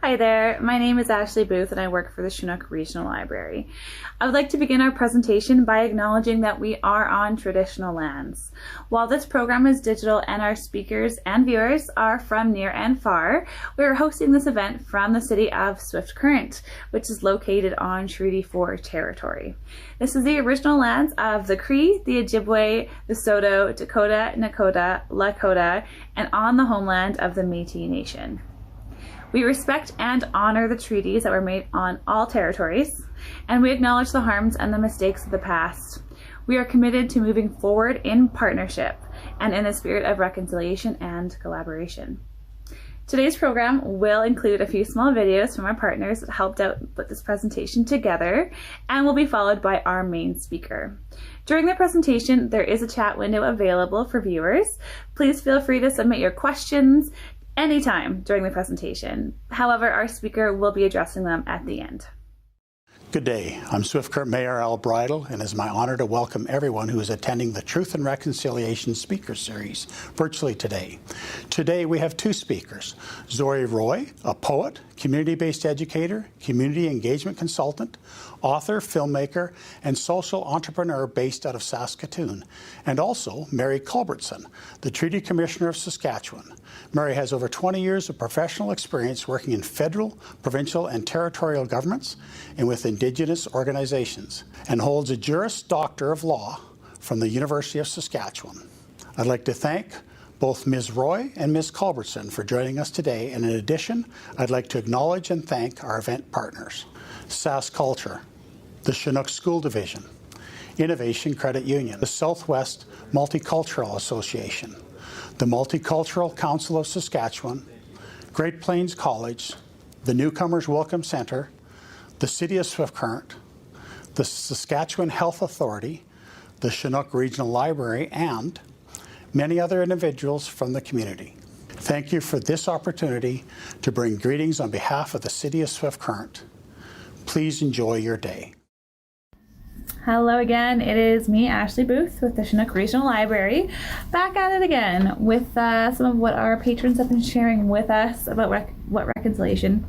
Hi there, my name is Ashley Booth and I work for the Chinook Regional Library. I would like to begin our presentation by acknowledging that we are on traditional lands. While this program is digital and our speakers and viewers are from near and far, we are hosting this event from the city of Swift Current, which is located on Treaty 4 territory. This is the original lands of the Cree, the Ojibwe, the Saulteaux, Dakota, Nakota, Lakota, and on the homeland of the Métis Nation. We respect and honor the treaties that were made on all territories, and we acknowledge the harms and the mistakes of the past. We are committed to moving forward in partnership and in the spirit of reconciliation and collaboration. Today's program will include a few small videos from our partners that helped out put this presentation together and will be followed by our main speaker. During the presentation, there is a chat window available for viewers. Please feel free to submit your questions anytime during the presentation. However, our speaker will be addressing them at the end. Good day. I'm Swift Current Mayor Al Bridle, and it's my honor to welcome everyone who is attending the Truth and Reconciliation Speaker Series virtually today. Today we have two speakers, Zoe Roy, a poet, community-based educator, community engagement consultant, author, filmmaker, and social entrepreneur based out of Saskatoon, and also Mary Culbertson, the Treaty Commissioner of Saskatchewan. Mary has over 20 years of professional experience working in federal, provincial, and territorial governments and with Indigenous organizations, and holds a Juris Doctor of Law from the University of Saskatchewan. I'd like to thank both Ms. Roy and Ms. Culbertson for joining us today, and in addition, I'd like to acknowledge and thank our event partners, SaskCulture, the Chinook School Division, Innovation Credit Union, the Southwest Multicultural Association, the Multicultural Council of Saskatchewan, Great Plains College, the Newcomers Welcome Centre, the City of Swift Current, the Saskatchewan Health Authority, the Chinook Regional Library, and many other individuals from the community. Thank you for this opportunity to bring greetings on behalf of the City of Swift Current. Please enjoy your day. Hello again, it is me, Ashley Booth, with the Chinook Regional Library, back at it again with some of what our patrons have been sharing with us about what reconciliation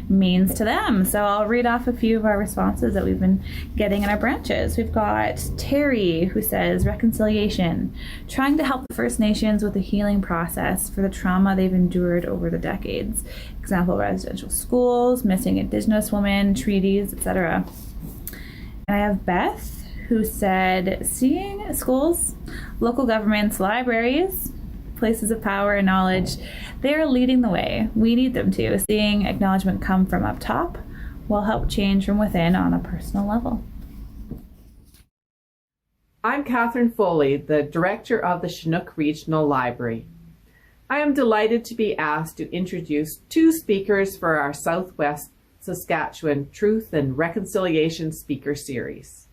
means to them. So I'll read off a few of our responses that we've been getting in our branches. We've got Terry, who says, reconciliation, trying to help the First Nations with the healing process for the trauma they've endured over the decades. Example, residential schools, missing Indigenous women, treaties, etc. And I have Beth, who said, seeing schools, local governments, libraries, places of power and knowledge, they are leading the way. We need them to. Seeing acknowledgement come from up top will help change from within on a personal level. I'm Catherine Foley, the Director of the Chinook Regional Library. I am delighted to be asked to introduce two speakers for our Southwest Saskatchewan Truth and Reconciliation Speaker Series.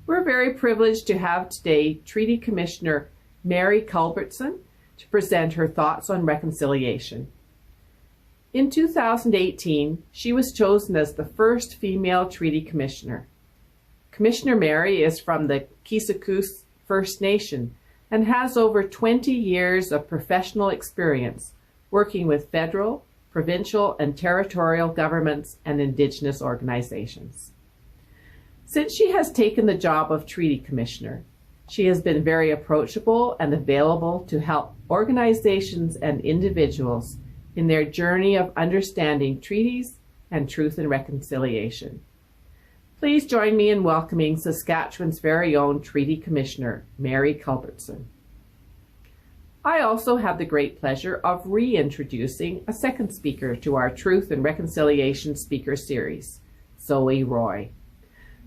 We're very privileged to have today Treaty Commissioner Mary Culbertson to present her thoughts on reconciliation. In 2018, she was chosen as the first female Treaty Commissioner. Commissioner Mary is from the Kisakus First Nation and has over 20 years of professional experience working with federal, provincial and territorial governments and Indigenous organizations. Since she has taken the job of Treaty Commissioner, she has been very approachable and available to help organizations and individuals in their journey of understanding treaties and truth and reconciliation. Please join me in welcoming Saskatchewan's very own Treaty Commissioner, Mary Culbertson. I also have the great pleasure of reintroducing a second speaker to our Truth and Reconciliation Speaker Series, Zoe Roy.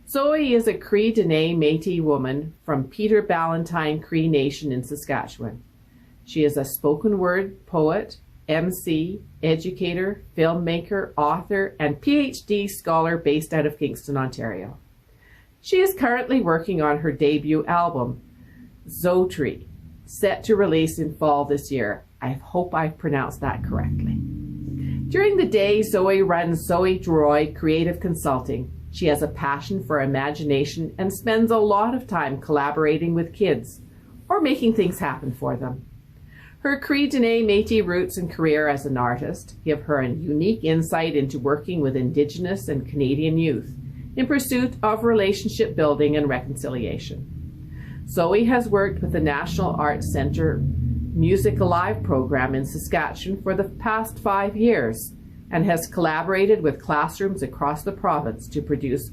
Zoe is a Cree Dene Métis woman from Peter Ballantyne Cree Nation in Saskatchewan. She is a spoken word poet, MC, educator, filmmaker, author, and PhD scholar based out of Kingston, Ontario. She is currently working on her debut album, Zotree, set to release in fall this year. I hope I've pronounced that correctly. During the day, Zoe runs Zoe Roy Creative Consulting. She has a passion for imagination and spends a lot of time collaborating with kids or making things happen for them. Her Cree Dene Métis roots and career as an artist give her a unique insight into working with Indigenous and Canadian youth in pursuit of relationship building and reconciliation. Zoe has worked with the National Arts Centre Music Alive program in Saskatchewan for the past 5 years and has collaborated with classrooms across the province to produce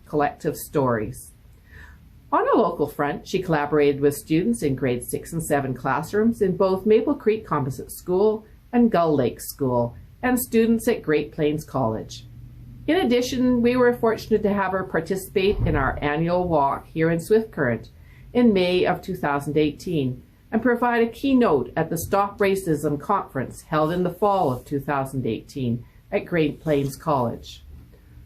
collective stories. On a local front, she collaborated with students in grade 6 and 7 classrooms in both Maple Creek Composite School and Gull Lake School, and students at Great Plains College. In addition, we were fortunate to have her participate in our annual walk here in Swift Current in May of 2018 and provide a keynote at the Stop Racism conference held in the fall of 2018 at Great Plains College.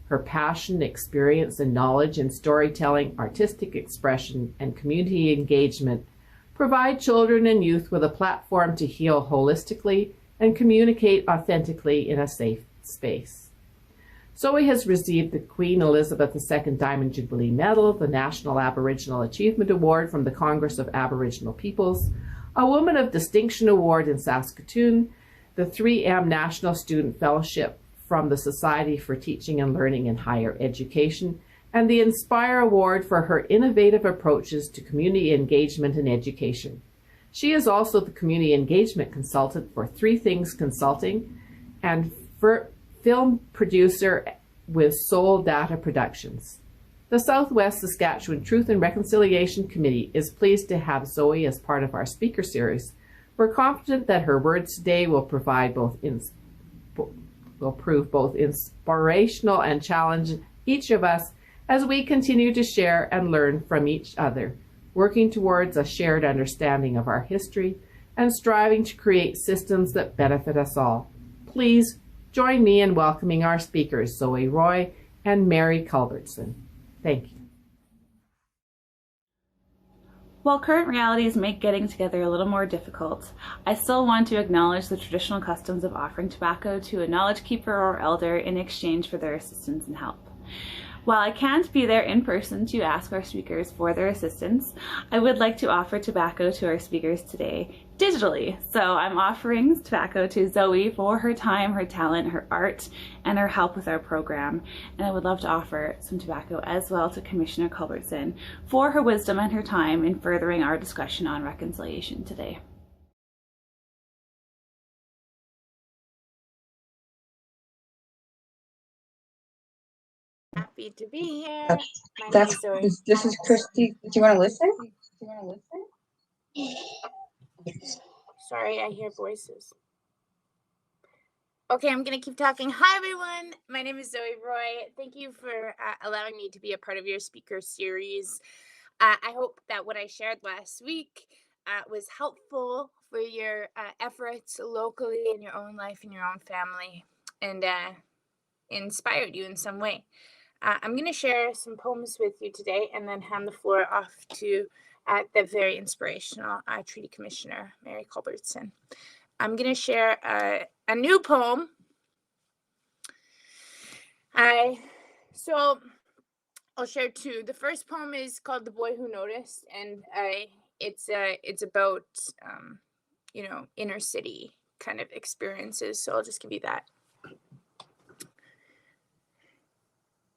Her passion, experience, and knowledge in storytelling, artistic expression, and community engagement provide children and youth with a platform to heal holistically and communicate authentically in a safe space. Zoe has received the Queen Elizabeth II Diamond Jubilee Medal, the National Aboriginal Achievement Award from the Congress of Aboriginal Peoples, a Woman of Distinction Award in Saskatoon, the 3M National Student Fellowship from the Society for Teaching and Learning in Higher Education, and the Inspire Award for her innovative approaches to community engagement and education. She is also the community engagement consultant for Three Things Consulting and film producer with Soul Data Productions. The Southwest Saskatchewan Truth and Reconciliation Committee is pleased to have Zoe as part of our speaker series. We're confident that her words today will prove both inspirational and challenge each of us as we continue to share and learn from each other, working towards a shared understanding of our history and striving to create systems that benefit us all. Please join me in welcoming our speakers, Zoe Roy and Mary Culbertson. Thank you. While current realities make getting together a little more difficult, I still want to acknowledge the traditional customs of offering tobacco to a knowledge keeper or elder in exchange for their assistance and help. While I can't be there in person to ask our speakers for their assistance, I would like to offer tobacco to our speakers today digitally. So I'm offering tobacco to Zoe for her time, her talent, her art, and her help with our program. And I would love to offer some tobacco as well to Commissioner Culbertson for her wisdom and her time in furthering our discussion on reconciliation today. Happy to be here. My name is Zoe. This is Christy. Do you want to listen? Sorry, I hear voices. Okay, I'm going to keep talking. Hi, everyone. My name is Zoe Roy. Thank you for allowing me to be a part of your speaker series. I hope that what I shared last week was helpful for your efforts locally in your own life, in your own family, and inspired you in some way. I'm going to share some poems with you today and then hand the floor off to the very inspirational Treaty Commissioner, Mary Culbertson. I'm going to share a new poem. So I'll share two. The first poem is called "The Boy Who Noticed," and it's about inner city kind of experiences. So I'll just give you that.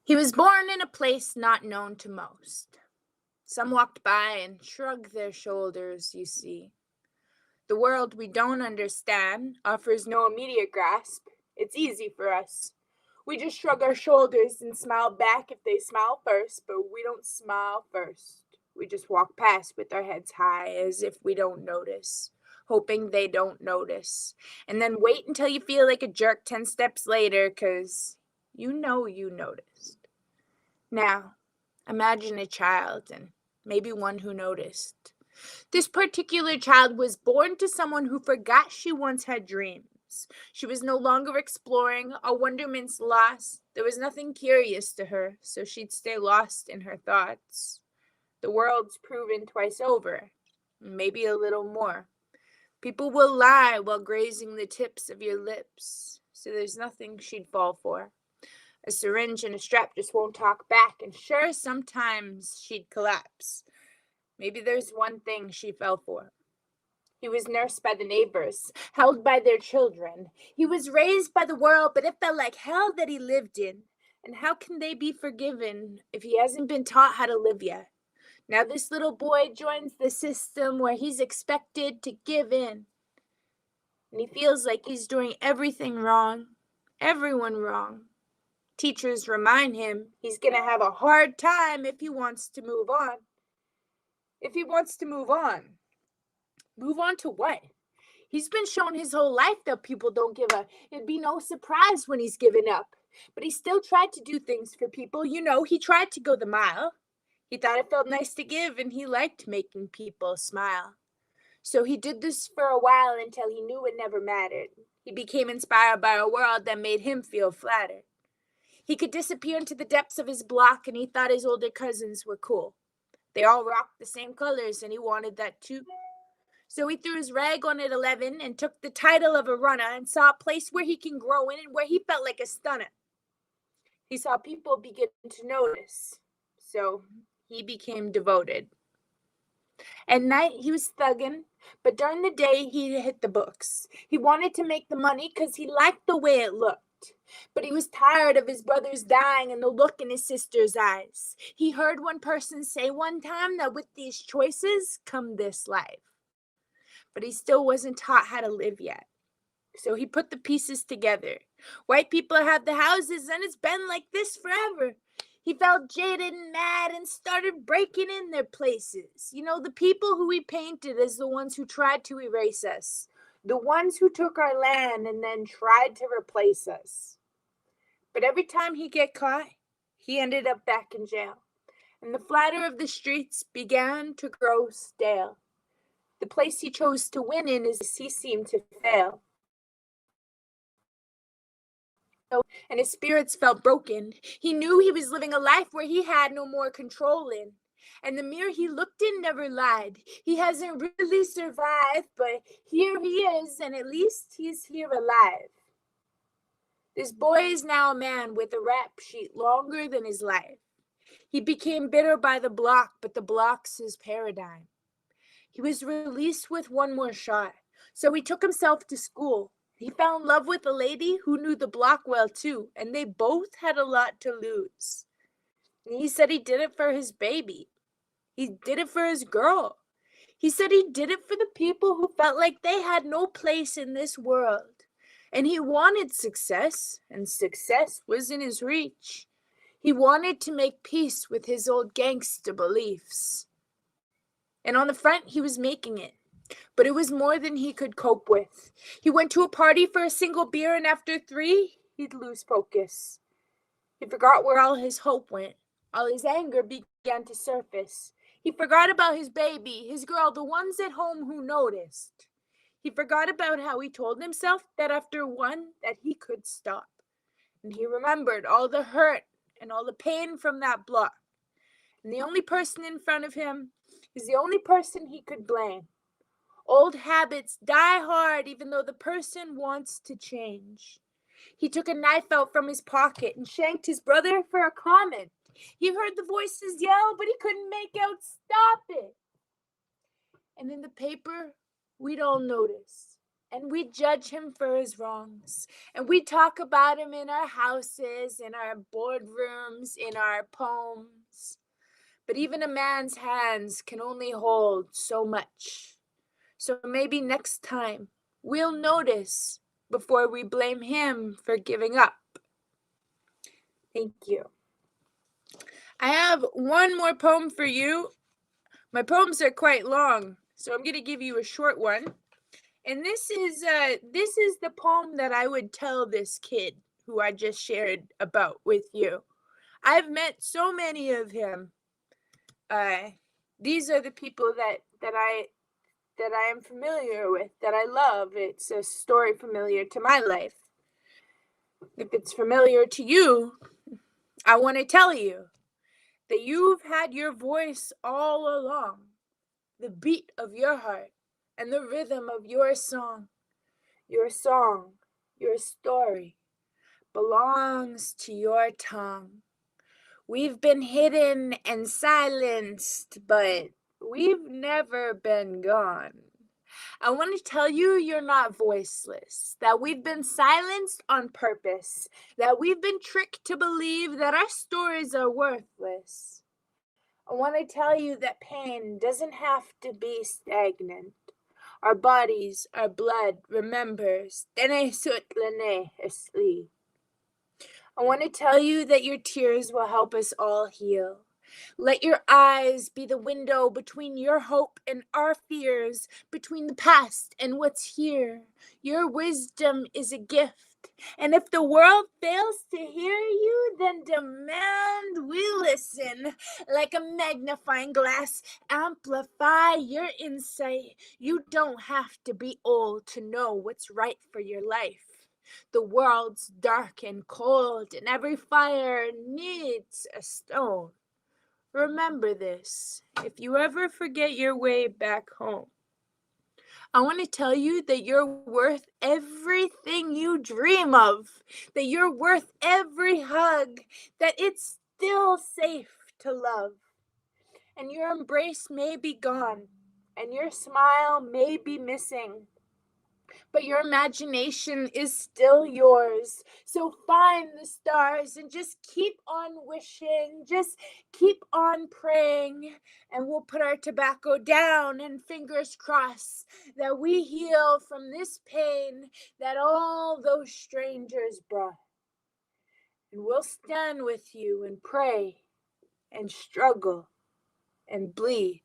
He was born in a place not known to most. Some walked by and shrugged their shoulders, you see. The world we don't understand offers no immediate grasp. It's easy for us. We just shrug our shoulders and smile back if they smile first, but we don't smile first. We just walk past with our heads high as if we don't notice, hoping they don't notice. And then wait until you feel like a jerk 10 steps later, 'cause you know you noticed. Now, imagine a child, and maybe one who noticed. This particular child was born to someone who forgot she once had dreams. She was no longer exploring, a wonderment's lost. There was nothing curious to her, so she'd stay lost in her thoughts. The world's proven twice over, maybe a little more. People will lie while grazing the tips of your lips, so there's nothing she'd fall for. A syringe and a strap just won't talk back, and sure, sometimes she'd collapse. Maybe there's one thing she fell for. He was nursed by the neighbors, held by their children. He was raised by the world, but it felt like hell that he lived in. And how can they be forgiven if he hasn't been taught how to live yet? Now this little boy joins the system where he's expected to give in. And he feels like he's doing everything wrong, everyone wrong. Teachers remind him he's going to have a hard time if he wants to move on. If he wants to move on. Move on to what? He's been shown his whole life that people don't give up. It'd be no surprise when he's given up. But he still tried to do things for people. You know, he tried to go the mile. He thought it felt nice to give, and he liked making people smile. So he did this for a while until he knew it never mattered. He became inspired by a world that made him feel flattered. He could disappear into the depths of his block, and he thought his older cousins were cool. They all rocked the same colors, and he wanted that too. So he threw his rag on at 11 and took the title of a runner and saw a place where he can grow in and where he felt like a stunner. He saw people begin to notice, so he became devoted. At night, he was thugging, but during the day, he hit the books. He wanted to make the money because he liked the way it looked. But he was tired of his brothers dying and the look in his sister's eyes. He heard one person say one time that with these choices come this life. But he still wasn't taught how to live yet. So he put the pieces together. White people have the houses, and it's been like this forever. He felt jaded and mad and started breaking in their places. You know, the people who he painted as the ones who tried to erase us. The ones who took our land and then tried to replace us. But every time he get caught, he ended up back in jail. And the flatter of the streets began to grow stale. The place he chose to win in is he seemed to fail. And his spirits felt broken. He knew he was living a life where he had no more control in. And the mirror he looked in never lied. He hasn't really survived, but here he is, and at least he's here alive. This boy is now a man with a rap sheet longer than his life. He became bitter by the block, but the block's his paradigm. He was released with one more shot, so he took himself to school. He fell in love with a lady who knew the block well too, and they both had a lot to lose. And he said he did it for his baby. He did it for his girl. He said he did it for the people who felt like they had no place in this world. And he wanted success, and success was in his reach. He wanted to make peace with his old gangster beliefs. And on the front, he was making it. But it was more than he could cope with. He went to a party for a single beer, and after 3, he'd lose focus. He forgot where all his hope went. All his anger began to surface. He forgot about his baby, his girl, the ones at home who noticed. He forgot about how he told himself that after one, that he could stop. And he remembered all the hurt and all the pain from that block. And the only person in front of him is the only person he could blame. Old habits die hard even though the person wants to change. He took a knife out from his pocket and shanked his brother for a comment. He heard the voices yell, but he couldn't make out stop it. And in the paper, we'd all notice. And we'd judge him for his wrongs. And we'd talk about him in our houses, in our boardrooms, in our poems. But even a man's hands can only hold so much. So maybe next time we'll notice before we blame him for giving up. Thank you. I have one more poem for you. My poems are quite long, so I'm going to give you a short one. And this is the poem that I would tell this kid who I just shared about with you. I've met so many of him. These are the people that I am familiar with, that I love. It's a story familiar to my life. If it's familiar to you, I want to tell you that you've had your voice all along, the beat of your heart and the rhythm of your song. Your song, your story belongs to your tongue. We've been hidden and silenced, but we've never been gone. I want to tell you you're not voiceless, that we've been silenced on purpose, that we've been tricked to believe that our stories are worthless. I want to tell you that pain doesn't have to be stagnant. Our bodies, our blood remembers. Tene sut lene esli. I want to tell you that your tears will help us all heal. Let your eyes be the window between your hope and our fears, between the past and what's here. Your wisdom is a gift. And if the world fails to hear you, then demand we listen. Like a magnifying glass, amplify your insight. You don't have to be old to know what's right for your life. The world's dark and cold, and every fire needs a stone. Remember this, if you ever forget your way back home. I want to tell you that you're worth everything you dream of, that you're worth every hug, that it's still safe to love. And your embrace may be gone, and your smile may be missing, but your imagination is still yours. So find the stars and just keep on wishing, just keep on praying, and we'll put our tobacco down and fingers crossed that we heal from this pain that all those strangers brought. And we'll stand with you and pray and struggle and bleed.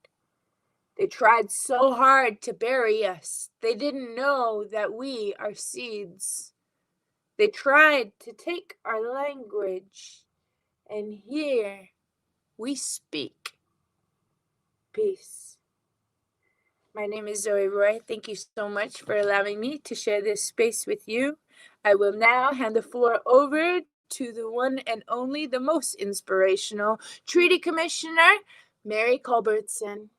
They tried so hard to bury us. They didn't know that we are seeds. They tried to take our language, and here we speak peace. My name is Zoe Roy. Thank you so much for allowing me to share this space with you. I will now hand the floor over to the one and only, the most inspirational Treaty Commissioner, Mary Culbertson.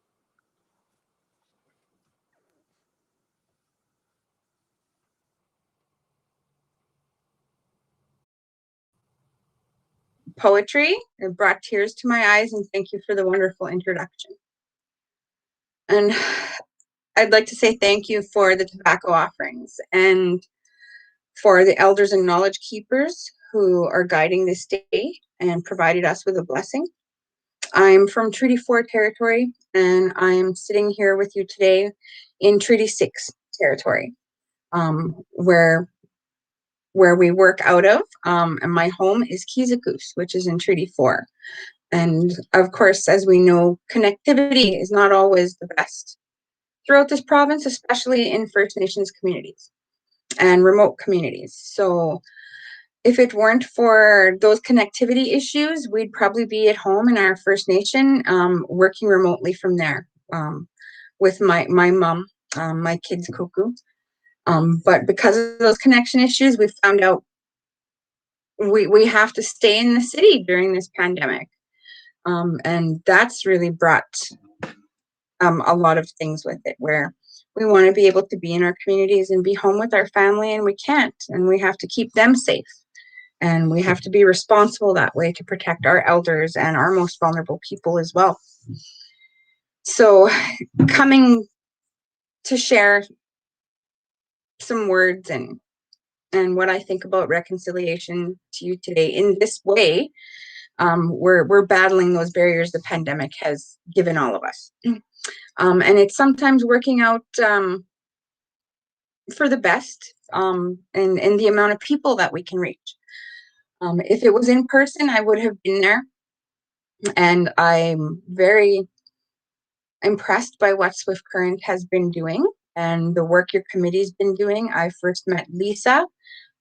Poetry. It brought tears to my eyes, and thank you for the wonderful introduction. And I'd like to say thank you for the tobacco offerings and for the elders and knowledge keepers who are guiding this day and provided us with a blessing. I'm from Treaty 4 territory, and I'm sitting here with you today in Treaty 6 territory, where we work out of, and my home is Kizakus, which is in Treaty 4. And of course, as we know, connectivity is not always the best throughout this province, especially in First Nations communities and remote communities. So if it weren't for those connectivity issues, we'd probably be at home in our First Nation, working remotely from there, with my mom, my kids cuckoo. But because of those connection issues, we found out we have to stay in the city during this pandemic. And that's really brought a lot of things with it, where we want to be able to be in our communities and be home with our family, and we can't, and we have to keep them safe. And we have to be responsible that way to protect our elders and our most vulnerable people as well. So coming to share some words and what I think about reconciliation to you today in this way, we're battling those barriers the pandemic has given all of us. And it's sometimes working out for the best, and the amount of people that we can reach. If it was in person, I would have been there. And I'm very impressed by what Swift Current has been doing and the work your committee's been doing. I first met Lisa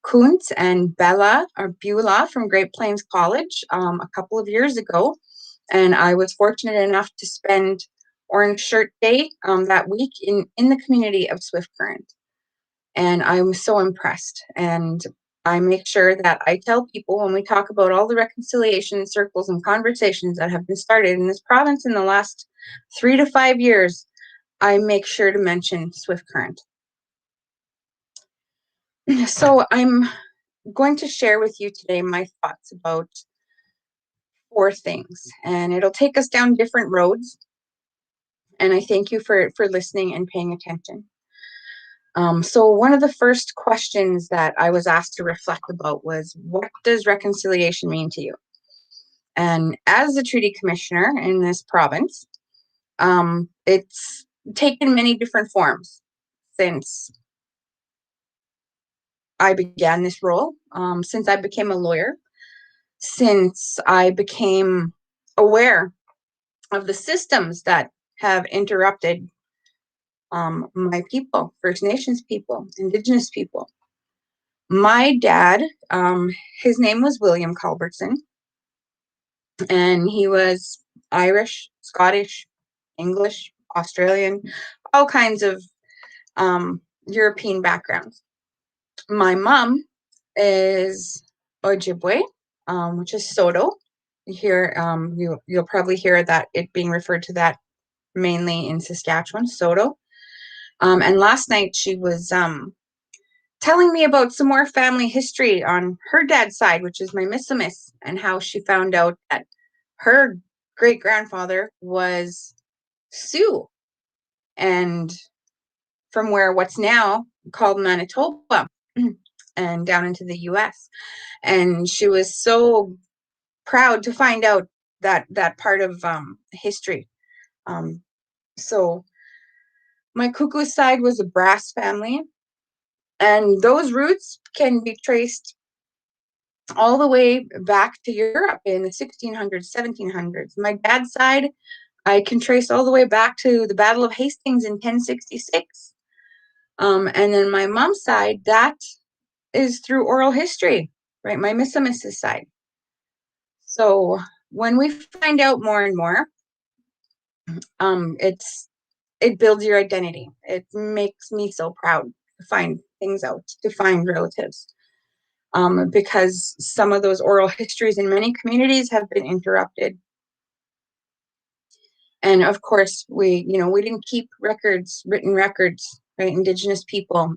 Kuntz and Beulah from Great Plains College a couple of years ago. And I was fortunate enough to spend Orange Shirt Day that week in the community of Swift Current. And I was so impressed. And I make sure that I tell people when we talk about all the reconciliation circles and conversations that have been started in this province in the last 3 to 5 years, I make sure to mention Swift Current. So I'm going to share with you today my thoughts about 4 things, and it'll take us down different roads. And I thank you for listening and paying attention. So one of the first questions that I was asked to reflect about was, what does reconciliation mean to you? And as a treaty commissioner in this province, it's taken many different forms since I began this role, since I became a lawyer, since I became aware of the systems that have interrupted my people, First Nations people, Indigenous people. My dad, his name was William Culbertson, and he was Irish, Scottish, English, Australian, all kinds of European backgrounds. My mom is Ojibwe, which is Soto. Here, you'll probably hear that it being referred to that mainly in Saskatchewan, Soto. And last night she was telling me about some more family history on her dad's side, which is my Missamis, and how she found out that her great-grandfather was Sioux, and from what's now called Manitoba, and down into the US. And she was so proud to find out that part of history. So my Kuku side was a Brass family, and those roots can be traced all the way back to Europe in the 1600s, 1700s. My dad's side, I can trace all the way back to the Battle of Hastings in 1066. And then my mom's side, that is through oral history, right? My Missamis' side. So when we find out more and more, it builds your identity. It makes me so proud to find things out, to find relatives. Because some of those oral histories in many communities have been interrupted. And of course, we didn't keep records, written records, right? Indigenous people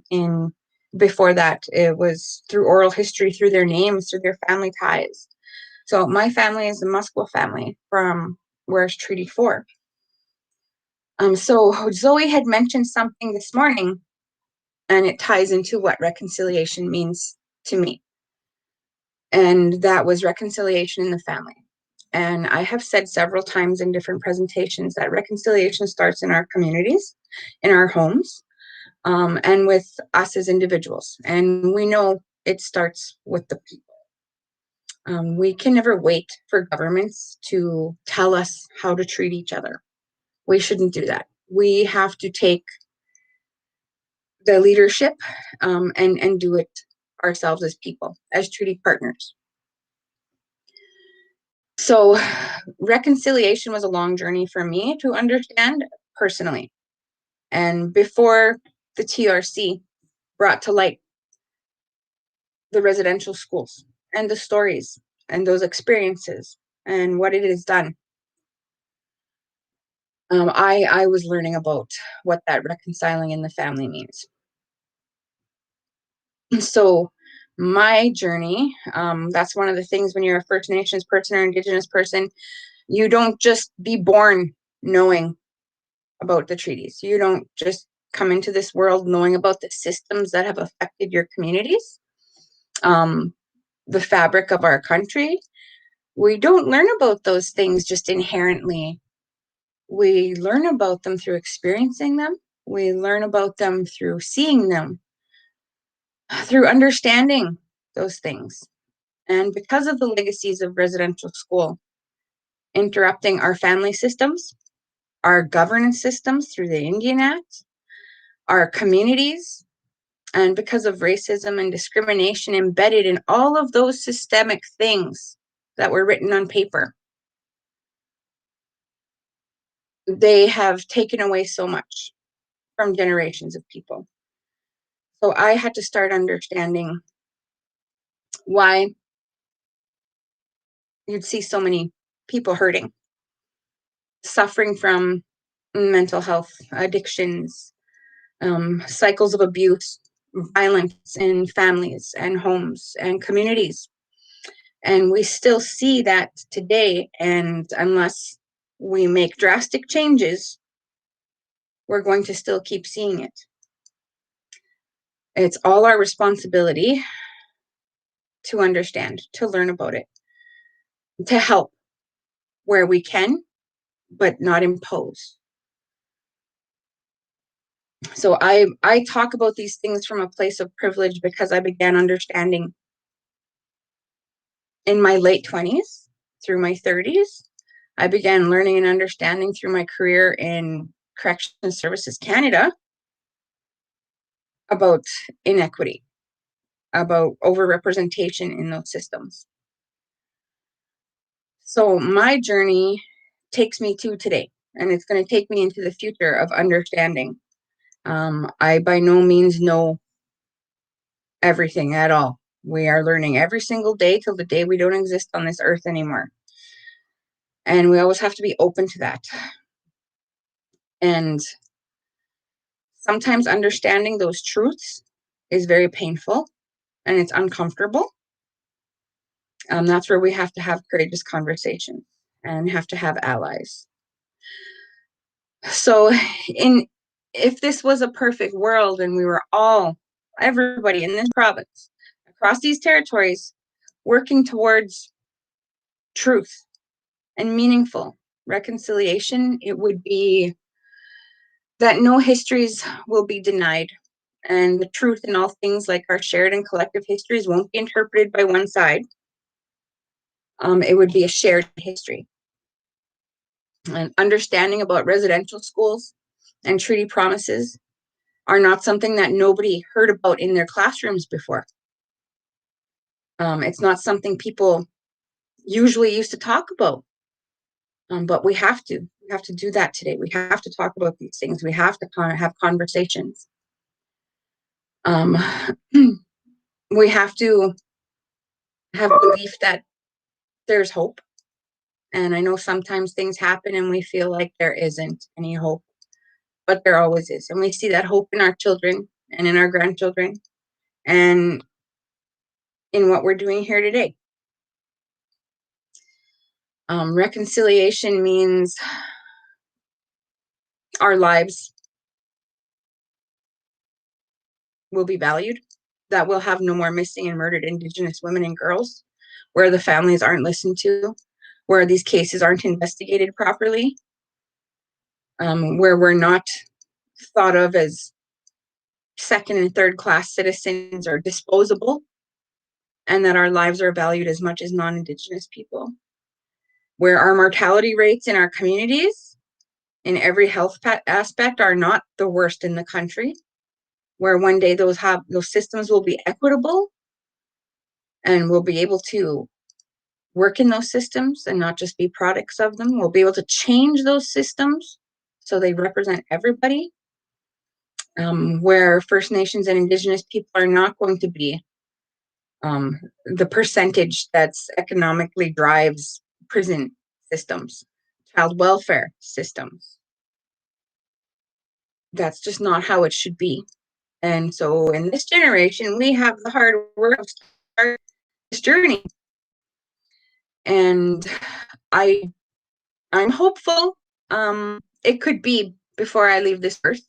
before that, it was through oral history, through their names, through their family ties. So my family is the Musqueam family from where's Treaty 4. So Zoe had mentioned something this morning, and it ties into what reconciliation means to me. And that was reconciliation in the family. And I have said several times in different presentations that reconciliation starts in our communities, in our homes, and with us as individuals. And we know it starts with the people. We can never wait for governments to tell us how to treat each other. We shouldn't do that. We have to take the leadership and do it ourselves as people, as treaty partners. So reconciliation was a long journey for me to understand personally. And before the TRC brought to light the residential schools and the stories and those experiences and what it has done, I was learning about what that reconciling in the family means. So my journey, that's one of the things when you're a First Nations person or Indigenous person, you don't just be born knowing about the treaties. You don't just come into this world knowing about the systems that have affected your communities, the fabric of our country. We don't learn about those things just inherently. We learn about them through experiencing them. We learn about them through seeing them, through understanding those things. And because of the legacies of residential school interrupting our family systems, our governance systems through the Indian Act, our communities, and because of racism and discrimination embedded in all of those systemic things that were written on paper, they have taken away so much from generations of people. So I had to start understanding why you'd see so many people hurting, suffering from mental health, addictions, cycles of abuse, violence in families and homes and communities. And we still see that today, and unless we make drastic changes, we're going to still keep seeing it. It's all our responsibility to understand, to learn about it, to help where we can, but not impose. So I talk about these things from a place of privilege because I began understanding in my late 20s through my 30s. I began learning and understanding through my career in Corrections Services Canada about inequity, about overrepresentation in those systems. So my journey takes me to today, and it's going to take me into the future of understanding. I by no means know everything at all. We are learning every single day till the day we don't exist on this earth anymore. And we always have to be open to that. And sometimes understanding those truths is very painful and it's uncomfortable. That's where we have to have courageous conversations and have to have allies. So if this was a perfect world and we were everybody in this province, across these territories, working towards truth and meaningful reconciliation, it would be that no histories will be denied, and the truth in all things like our shared and collective histories won't be interpreted by one side. It would be a shared history. And understanding about residential schools and treaty promises are not something that nobody heard about in their classrooms before. It's not something people usually used to talk about, but we have to do that today. We have to talk about these things. We have to have conversations. We have to have belief that there's hope. And I know sometimes things happen and we feel like there isn't any hope, but there always is. And we see that hope in our children and in our grandchildren and in what we're doing here today. Reconciliation means our lives will be valued, that we'll have no more missing and murdered Indigenous women and girls, where the families aren't listened to, where these cases aren't investigated properly, where we're not thought of as second and third class citizens or disposable, and that our lives are valued as much as non-Indigenous people, where our mortality rates in our communities in every health aspect are not the worst in the country, where one day those systems will be equitable and we'll be able to work in those systems and not just be products of them. We'll be able to change those systems so they represent everybody, where First Nations and Indigenous people are not going to be the percentage that's economically drives prison systems, child welfare systems. That's just not how it should be. And so in this generation, we have the hard work of starting this journey. And I'm hopeful. It could be before I leave this earth,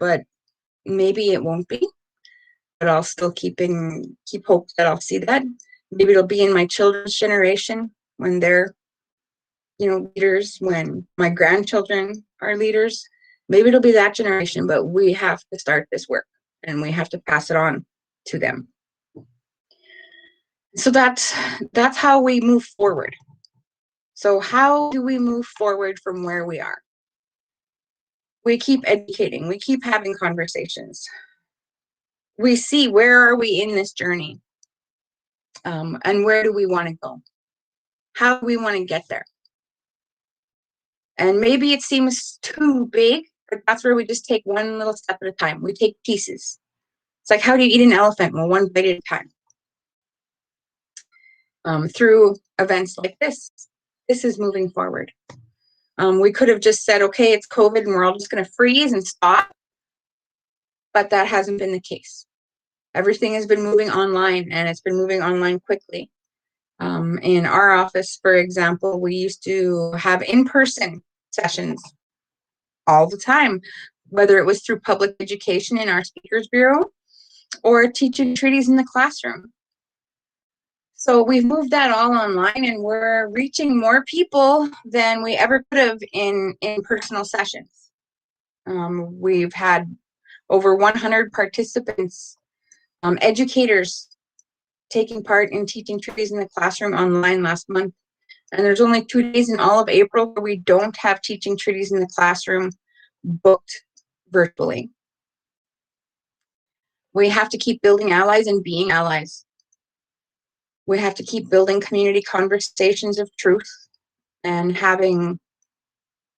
but maybe it won't be. But I'll still keep hope that I'll see that. Maybe it'll be in my children's generation when they're, leaders, when my grandchildren are leaders. Maybe it'll be that generation, but we have to start this work and we have to pass it on to them. So that's how we move forward. So how do we move forward from where we are? We keep educating, we keep having conversations. We see where are we in this journey, and where do we want to go? How do we want to get there? And maybe it seems too big, but that's where we just take one little step at a time. We take pieces. It's like, how do you eat an elephant? Well, one bite at a time. Through events like this is moving forward. We could have just said, okay, it's COVID and we're all just going to freeze and stop. But that hasn't been the case. Everything has been moving online, and it's been moving online quickly. In our office, for example, we used to have in-person sessions all the time, whether it was through public education in our speakers bureau or teaching treaties in the classroom. So we've moved that all online, and we're reaching more people than we ever could have in personal sessions. We've had over 100 participants, educators taking part in teaching treaties in the classroom online last month. And there's only 2 days in all of April where we don't have teaching treaties in the classroom booked virtually. We have to keep building allies and being allies. We have to keep building community conversations of truth and having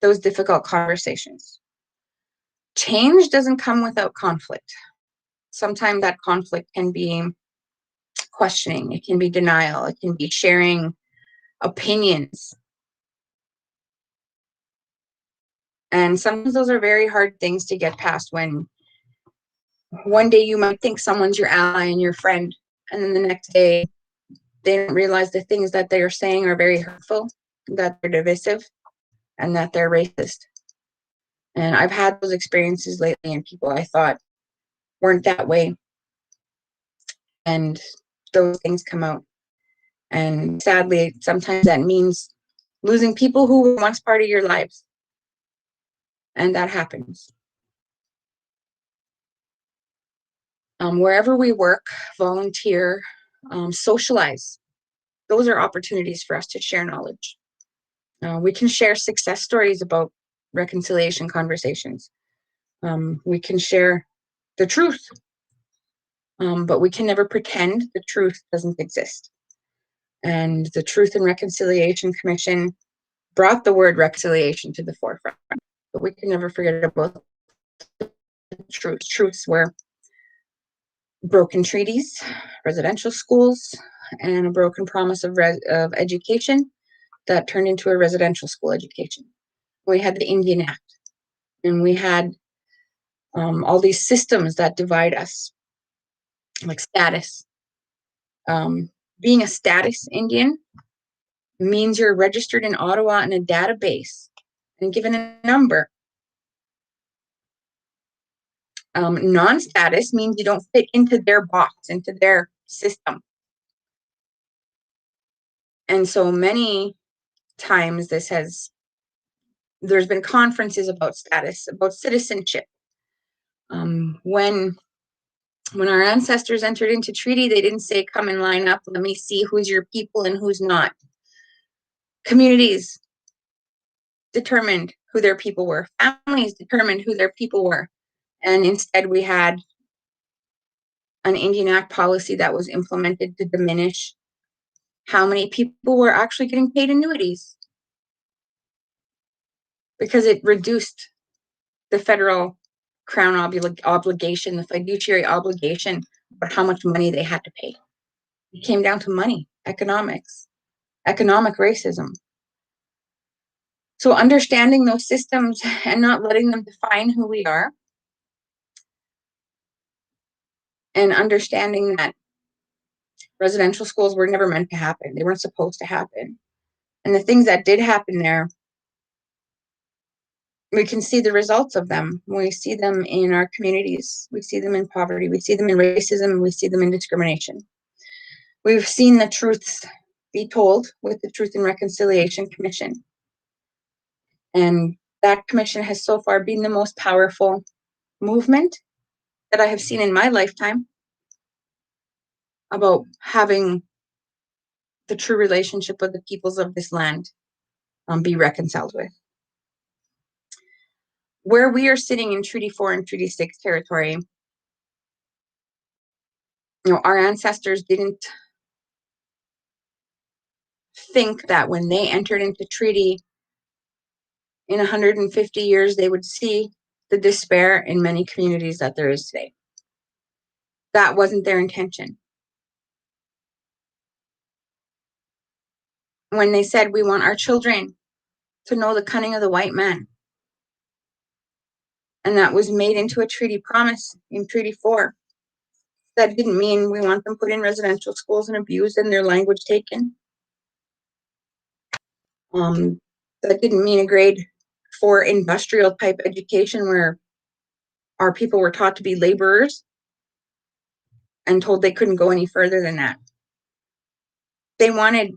those difficult conversations. Change doesn't come without conflict. Sometimes that conflict can be questioning, it can be denial, it can be sharing opinions. And sometimes those are very hard things to get past, when one day you might think someone's your ally and your friend, and then the next day they don't realize the things that they are saying are very hurtful, that they're divisive, and that they're racist. And I've had those experiences lately, and people I thought weren't that way, and those things come out. And sadly, sometimes that means losing people who were once part of your lives. And that happens. Wherever we work, volunteer, socialize, those are opportunities for us to share knowledge. We can share success stories about reconciliation conversations. We can share the truth, but we can never pretend the truth doesn't exist. And the Truth and Reconciliation Commission brought the word reconciliation to the forefront, but we can never forget about the truths where broken treaties, residential schools, and a broken promise of education that turned into a residential school education. We had the Indian Act, and we had all these systems that divide us, like status. Being a status Indian means you're registered in Ottawa in a database and given a number. Non-status means you don't fit into their box, into their system. And so many times there's been conferences about status, about citizenship. When our ancestors entered into treaty, they didn't say, come and line up, let me see who's your people and who's not. Communities determined who their people were. Families determined who their people were. And instead we had an Indian Act policy that was implemented to diminish how many people were actually getting paid annuities, because it reduced the federal crown obligation, the fiduciary obligation, about how much money they had to pay. It came down to money, economics, economic racism. So understanding those systems and not letting them define who we are, and understanding that residential schools were never meant to happen. They weren't supposed to happen. And the things that did happen there, we can see the results of them. We see them in our communities. We see them in poverty. We see them in racism. And we see them in discrimination. We've seen the truths be told with the Truth and Reconciliation Commission. And that commission has so far been the most powerful movement that I have seen in my lifetime about having the true relationship with the peoples of this land be reconciled with. Where we are sitting in Treaty 4 and Treaty 6 territory, our ancestors didn't think that when they entered into treaty in 150 years, they would see the despair in many communities that there is today. That wasn't their intention. When they said, we want our children to know the cunning of the white man, and that was made into a treaty promise in Treaty 4. That didn't mean we want them put in residential schools and abused and their language taken. That didn't mean a grade 4 industrial type education where our people were taught to be laborers. and told they couldn't go any further than that. They wanted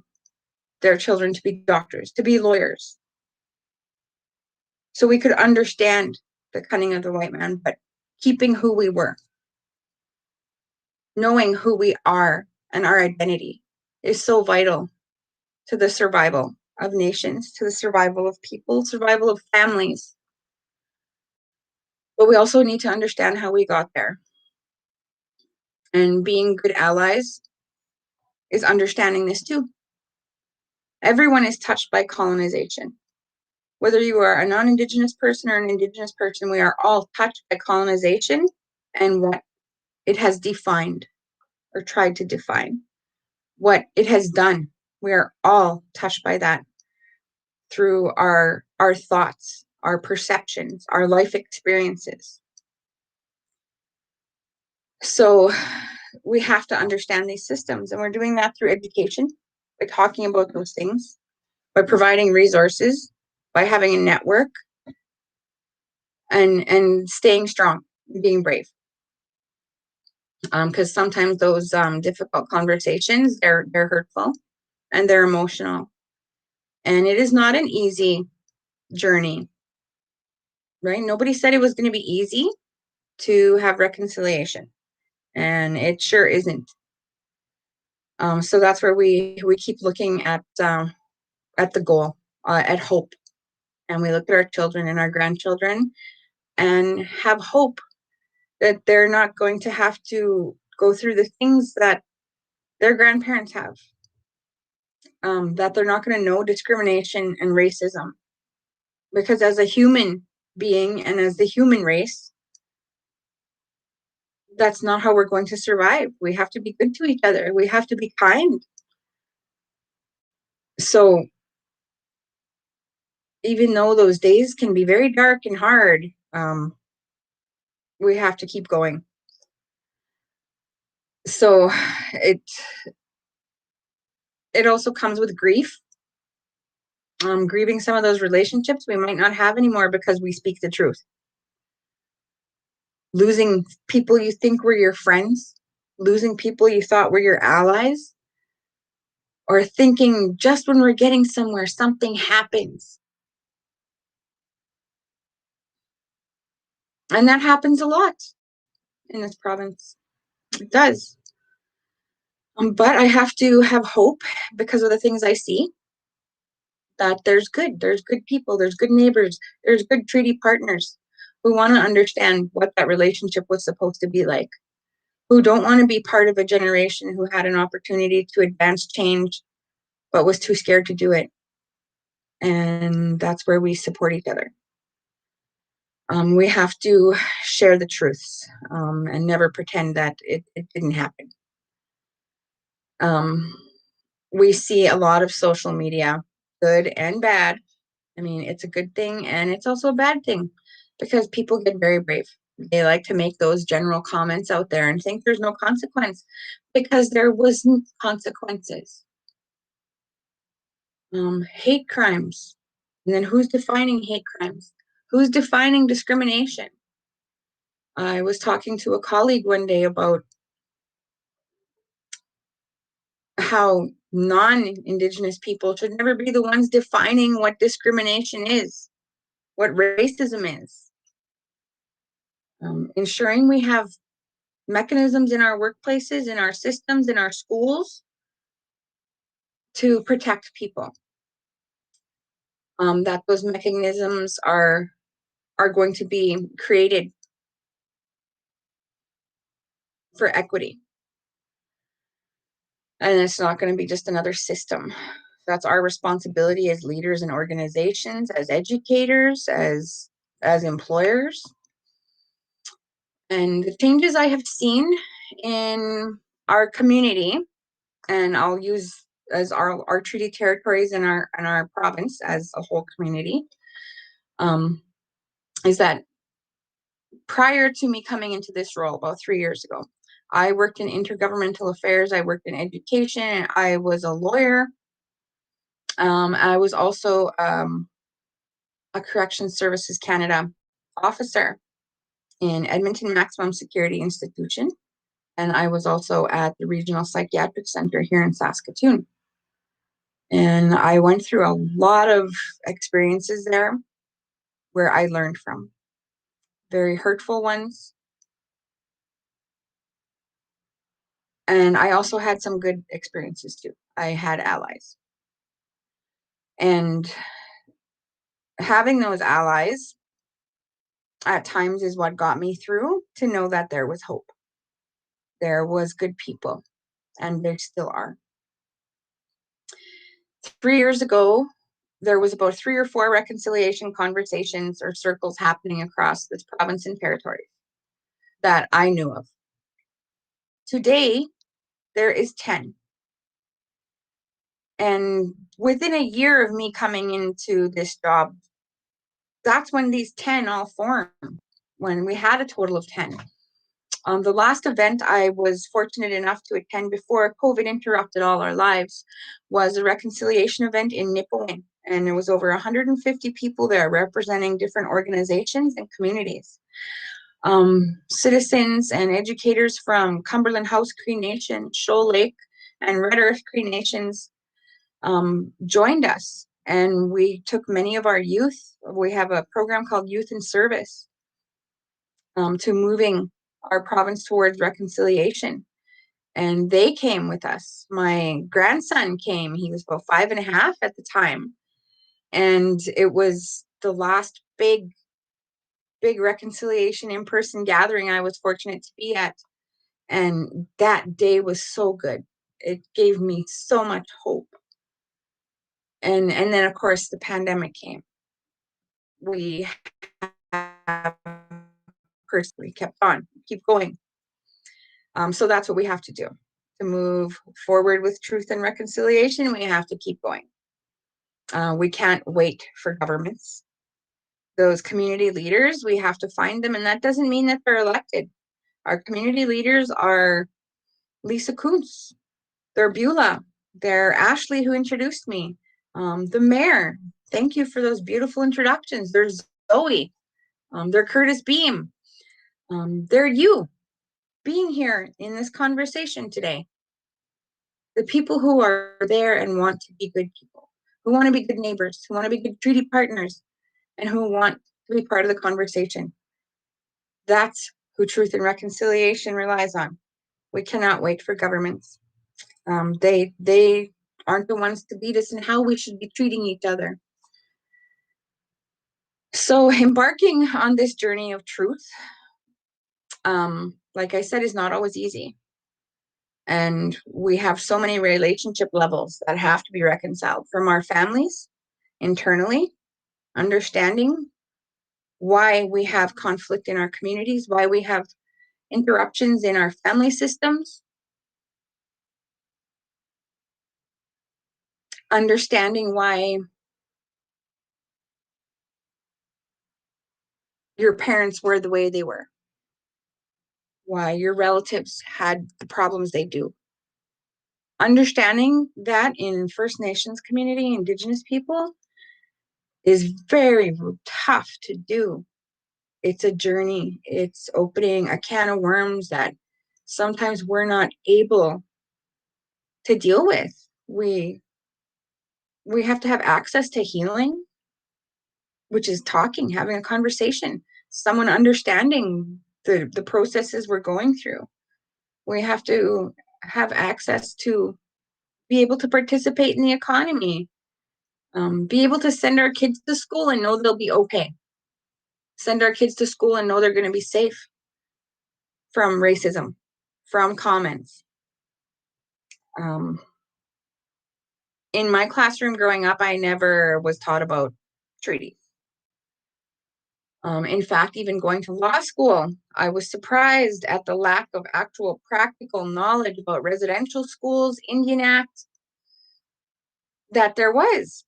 their children to be doctors, to be lawyers. So we could understand the cunning of the white man, but keeping who we were, knowing who we are and our identity is so vital to the survival of nations, to the survival of people, survival of families. But we also need to understand how we got there. And being good allies is understanding this too. Everyone is touched by colonization. Whether you are a non-Indigenous person or an Indigenous person, we are all touched by colonization and what it has defined or tried to define, what it has done. We are all touched by that through our thoughts, our perceptions, our life experiences. So we have to understand these systems, and we're doing that through education, by talking about those things, by providing resources, by having a network, and staying strong, being brave. Because sometimes those difficult conversations, they're hurtful and they're emotional, and it is not an easy journey, right? Nobody said it was going to be easy to have reconciliation, and it sure isn't. So that's where we keep looking at the goal, at hope, and we look at our children and our grandchildren and have hope that they're not going to have to go through the things that their grandparents have, that they're not going to know discrimination and racism, because as a human being and as the human race, that's not how we're going to survive. We have to be good to each other. We have to be kind. So even though those days can be very dark and hard, we have to keep going. So it also comes with grief. Grieving some of those relationships we might not have anymore because we speak the truth. Losing people you think were your friends, losing people you thought were your allies, or thinking just when we're getting somewhere, something happens. And that happens a lot in this province. It does. But I have to have hope because of the things I see, that there's good people, there's good neighbors, there's good treaty partners who want to understand what that relationship was supposed to be like, who don't want to be part of a generation who had an opportunity to advance change but was too scared to do it. And that's where we support each other. We have to share the truths, and never pretend that it didn't happen. We see a lot of social media, good and bad. I mean, it's a good thing and it's also a bad thing, because people get very brave. They like to make those general comments out there and think there's no consequence, because there wasn't consequences. Hate crimes. And then who's defining hate crimes? Who's defining discrimination? I was talking to a colleague one day about how non-Indigenous people should never be the ones defining what discrimination is, what racism is. Ensuring we have mechanisms in our workplaces, in our systems, in our schools to protect people. That those mechanisms are going to be created for equity. And it's not going to be just another system. That's our responsibility as leaders in organizations, as educators, as employers. And the changes I have seen in our community, and I'll use as our treaty territories in our province as a whole community, is that prior to me coming into this role about 3 years ago, I worked in intergovernmental affairs, I worked in education, I was a lawyer. I was also a Corrections Services Canada officer in Edmonton Maximum Security Institution. And I was also at the Regional Psychiatric Center here in Saskatoon. And I went through a lot of experiences there where I learned from. Very hurtful ones. And I also had some good experiences too. I had allies. And having those allies at times is what got me through to know that there was hope. There was good people, and there still are. 3 years ago, there was about 3 or 4 reconciliation conversations or circles happening across this province and territory that I knew of. Today, there is 10. And within a year of me coming into this job, that's when these 10 all formed, when we had a total of 10. The last event I was fortunate enough to attend before COVID interrupted all our lives was a reconciliation event in Nipawin. And there was over 150 people there representing different organizations and communities. Citizens and educators from Cumberland House Cree Nation, Shoal Lake, and Red Earth Cree Nations joined us. And we took many of our youth. We have a program called Youth in Service to moving our province towards reconciliation. And they came with us. My grandson came. He was about 5.5 at the time. And it was the last big reconciliation in-person gathering I was fortunate to be at. And that day was so good. It gave me so much hope. And then, of course, the pandemic came. We personally kept on, keep going. So that's what we have to do. To move forward with truth and reconciliation, we have to keep going. We can't wait for governments. Those community leaders, we have to find them, and that doesn't mean that they're elected. Our community leaders are Lisa Kuntz, they're Beulah, they're Ashley, who introduced me, the mayor. Thank you for those beautiful introductions. There's Zoe, they're Curtis Beam, they're you being here in this conversation today. The people who are there and want to be good people, who want to be good neighbors, who want to be good treaty partners, and who want to be part of the conversation. That's who truth and reconciliation relies on. We cannot wait for governments. They aren't the ones to lead us in how we should be treating each other. So embarking on this journey of truth, like I said, is not always easy. And we have so many relationship levels that have to be reconciled, from our families internally, understanding why we have conflict in our communities, why we have interruptions in our family systems, understanding why your parents were the way they were, why your relatives had the problems they do. Understanding that in First Nations community, Indigenous people, is very tough to do. It's a journey. It's opening a can of worms that sometimes we're not able to deal with. We have to have access to healing, which is talking, having a conversation, someone understanding the processes we're going through. We have to have access to be able to participate in the economy, be able to send our kids to school and know they'll be okay. Send our kids to school and know they're going to be safe from racism, from comments. In my classroom growing up, I never was taught about treaties. In fact, even going to law school, I was surprised at the lack of actual practical knowledge about residential schools, Indian Act, that there was.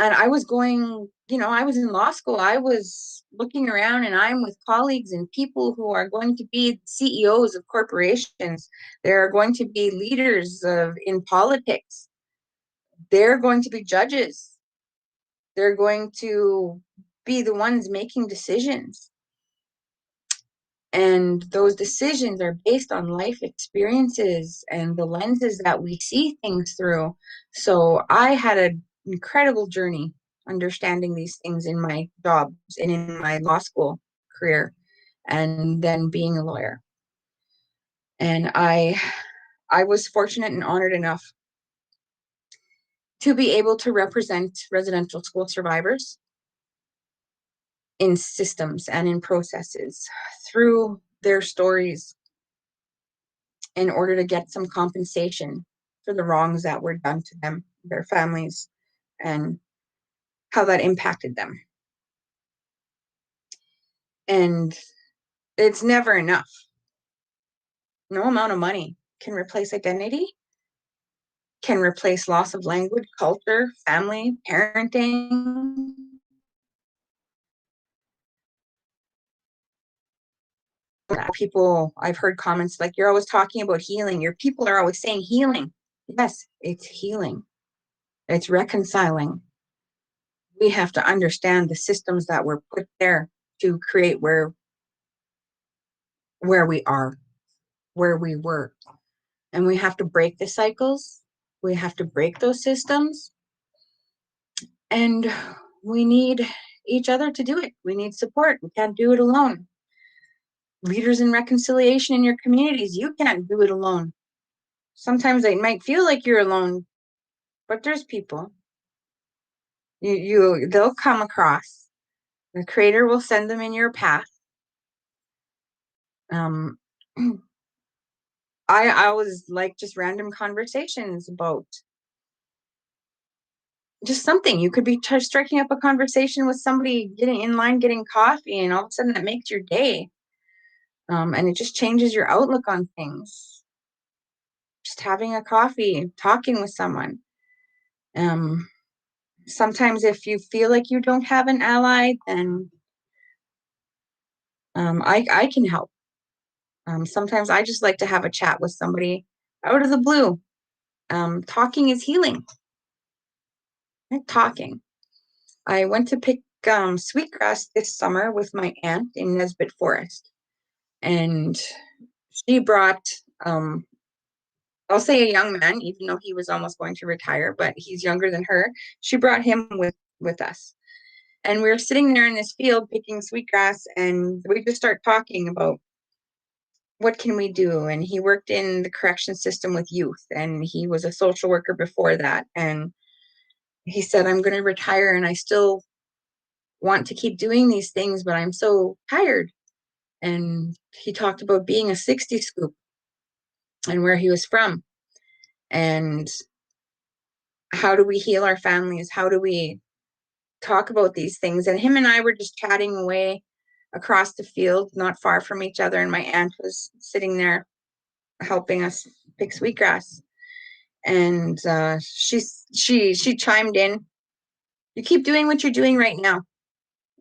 And I was going, I was in law school. I was looking around, and I'm with colleagues and people who are going to be CEOs of corporations. They're going to be leaders in politics. They're going to be judges. They're going to be the ones making decisions. And those decisions are based on life experiences and the lenses that we see things through. So I had an incredible journey understanding these things in my jobs and in my law school career, and then being a lawyer. And I was fortunate and honored enough to be able to represent residential school survivors in systems and in processes through their stories in order to get some compensation for the wrongs that were done to them, their families, and how that impacted them. And it's never enough. No amount of money can replace identity, can replace loss of language, culture, family, parenting. People, I've heard comments like, you're always talking about healing. Your people are always saying healing. Yes, it's healing. It's reconciling. We have to understand the systems that were put there to create where we are, where we were. And we have to break the cycles. We have to break those systems. And we need each other to do it. We need support. We can't do it alone. Leaders in reconciliation in your communities, you can't do it alone. Sometimes it might feel like you're alone, but there's people. They'll come across. The Creator will send them in your path. I always like just random conversations about just something. You could be striking up a conversation with somebody getting in line, getting coffee, and all of a sudden that makes your day. And it just changes your outlook on things. Just having a coffee, talking with someone. Sometimes if you feel like you don't have an ally, then I can help. Sometimes I just like to have a chat with somebody out of the blue. Talking is healing. Talking. I went to pick sweetgrass this summer with my aunt in Nesbitt Forest. And she brought, I'll say a young man, even though he was almost going to retire, but he's younger than her. She brought him with us. And we were sitting there in this field picking sweetgrass, and we just start talking about what can we do. And he worked in the correction system with youth, and he was a social worker before that. And he said, I'm going to retire, and I still want to keep doing these things, but I'm so tired. And he talked about being a 60 scoop and where he was from. And how do we heal our families? How do we talk about these things? And him and I were just chatting away across the field, not far from each other. And my aunt was sitting there helping us pick sweetgrass. And she chimed in, you keep doing what you're doing right now.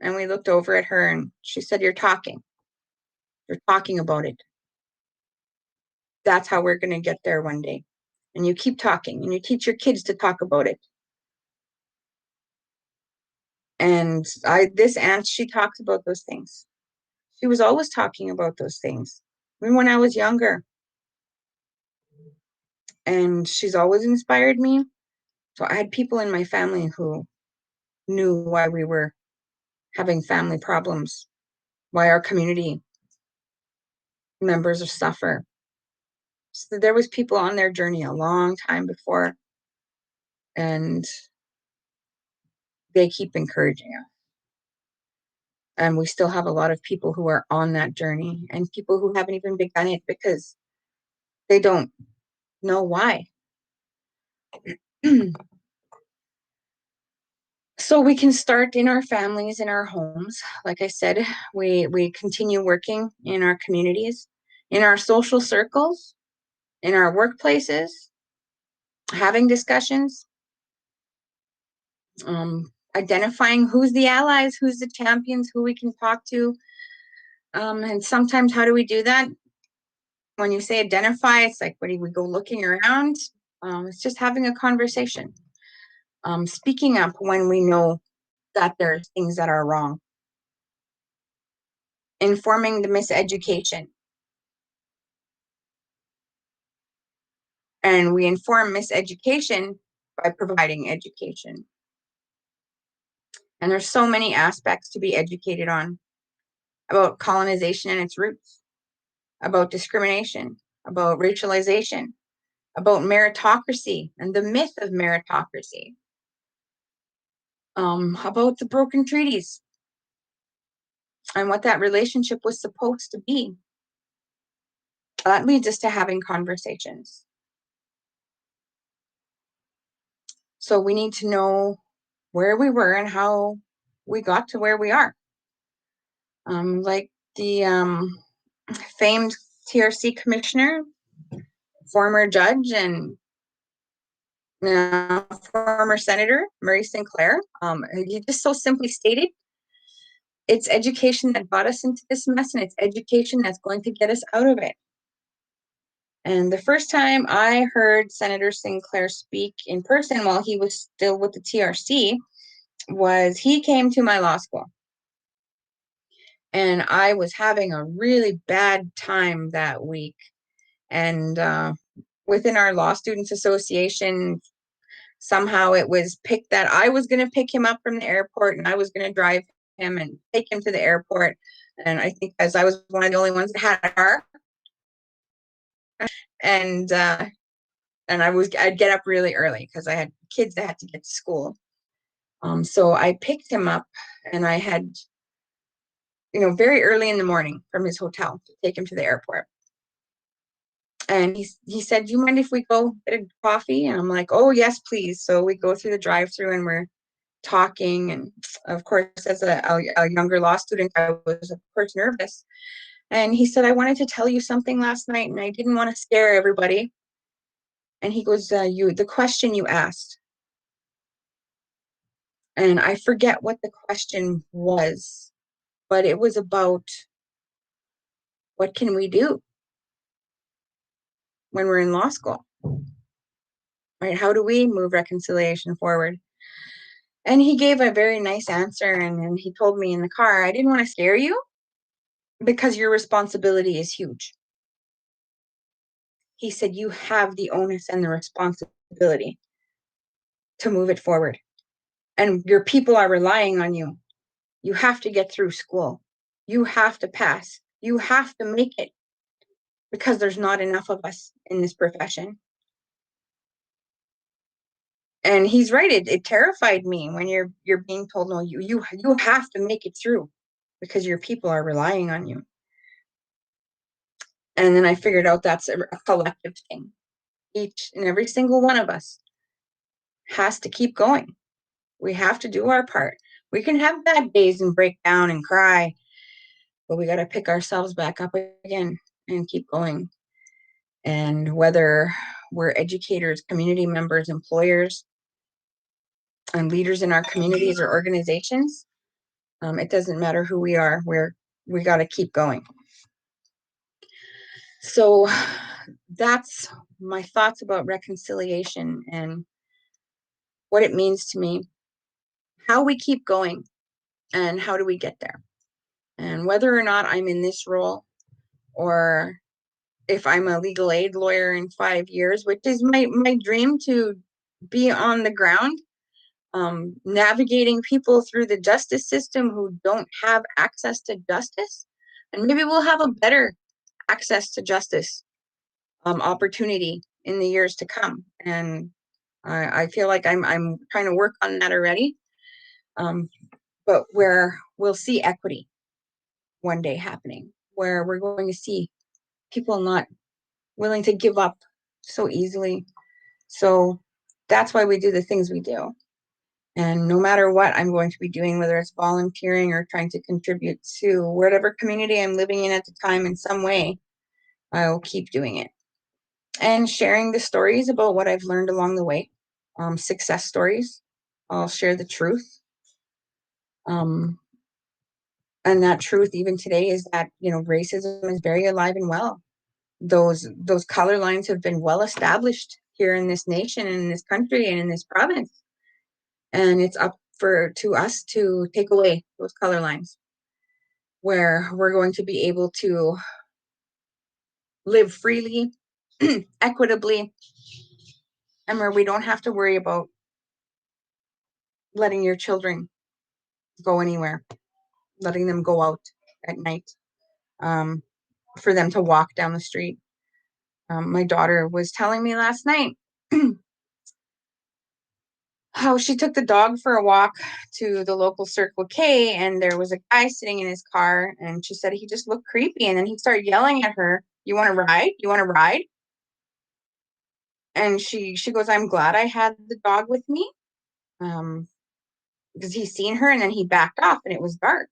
And we looked over at her and she said, you're talking about it. That's how we're going to get there one day. And you keep talking and you teach your kids to talk about it. And this aunt, she talks about those things. She was always talking about those things, even when I was younger. And she's always inspired me. So I had people in my family who knew why we were having family problems, why our community members suffer. So there was people on their journey a long time before, and they keep encouraging us. And we still have a lot of people who are on that journey, and people who haven't even begun it because they don't know why. So we can start in our families, in our homes. Like I said, we continue working in our communities, in our social circles, in our workplaces, having discussions, identifying who's the allies, who's the champions, who we can talk to. And sometimes how do we do that? When you say identify, it's like, what do we go looking around? It's just having a conversation. Speaking up when we know that there's things that are wrong. informing the miseducation. And we inform miseducation by providing education. And there's so many aspects to be educated on, about colonization and its roots, about discrimination, about racialization, about meritocracy and the myth of meritocracy, about the broken treaties and what that relationship was supposed to be. That leads us to having conversations. So we need to know where we were and how we got to where we are. Like the famed TRC commissioner, former judge, and former senator Murray Sinclair, he just so simply stated, it's education that got us into this mess, and it's education that's going to get us out of it. And the first time I heard Senator Sinclair speak in person while he was still with the TRC was he came to my law school. And I was having a really bad time that week. And within our Law Students Association, somehow it was picked that I was going to pick him up from the airport and I was going to drive him and take him to the airport. And I think as I was one of the only ones that had a car, and I'd get up really early because I had kids that had to get to school. So I picked him up, and I had, very early in the morning from his hotel to take him to the airport. And he said, "Do you mind if we go get a coffee?" And I'm like, "Oh yes, please." So we go through the drive-through and we're talking. And of course, as a younger law student, I was of course nervous. And he said, "I wanted to tell you something last night, and I didn't want to scare everybody." And he goes, the question you asked. And I forget what the question was, but it was about what can we do when we're in law school, right? How do we move reconciliation forward? And he gave a very nice answer, and he told me in the car, "I didn't want to scare you because your responsibility is huge." He said, "You have the onus and the responsibility to move it forward. And your people are relying on you. You have to get through school. You have to pass. You have to make it because there's not enough of us in this profession." And he's right. It terrified me when you're being told, "No, you have to make it through because your people are relying on you." And then I figured out that's a collective thing. Each and every single one of us has to keep going. We have to do our part. We can have bad days and break down and cry, but we got to pick ourselves back up again and keep going. And whether we're educators, community members, employers, and leaders in our communities or organizations, it doesn't matter who we are, we got to keep going. So that's my thoughts about reconciliation and what it means to me, how we keep going, and how do we get there. And whether or not I'm in this role, or if I'm a legal aid lawyer in 5 years, which is my dream to be on the ground, navigating people through the justice system who don't have access to justice. And maybe we'll have a better access to justice opportunity in the years to come. And I feel like I'm trying to work on that already. But where we'll see equity one day happening, where we're going to see people not willing to give up so easily. So that's why we do the things we do. And no matter what I'm going to be doing, whether it's volunteering or trying to contribute to whatever community I'm living in at the time in some way, I'll keep doing it. And sharing the stories about what I've learned along the way, success stories. I'll share the truth. And that truth even today is that, racism is very alive and well. Those color lines have been well established here in this nation and in this country and in this province. And it's up to us to take away those color lines where we're going to be able to live freely, equitably, and where we don't have to worry about letting your children go anywhere, letting them go out at night, for them to walk down the street. My daughter was telling me last night how she took the dog for a walk to the local Circle K, and there was a guy sitting in his car, and she said he just looked creepy, and then he started yelling at her, "You want to ride? You want to ride?" And she goes, "I'm glad I had the dog with me, because he's seen her," and then he backed off, and it was dark.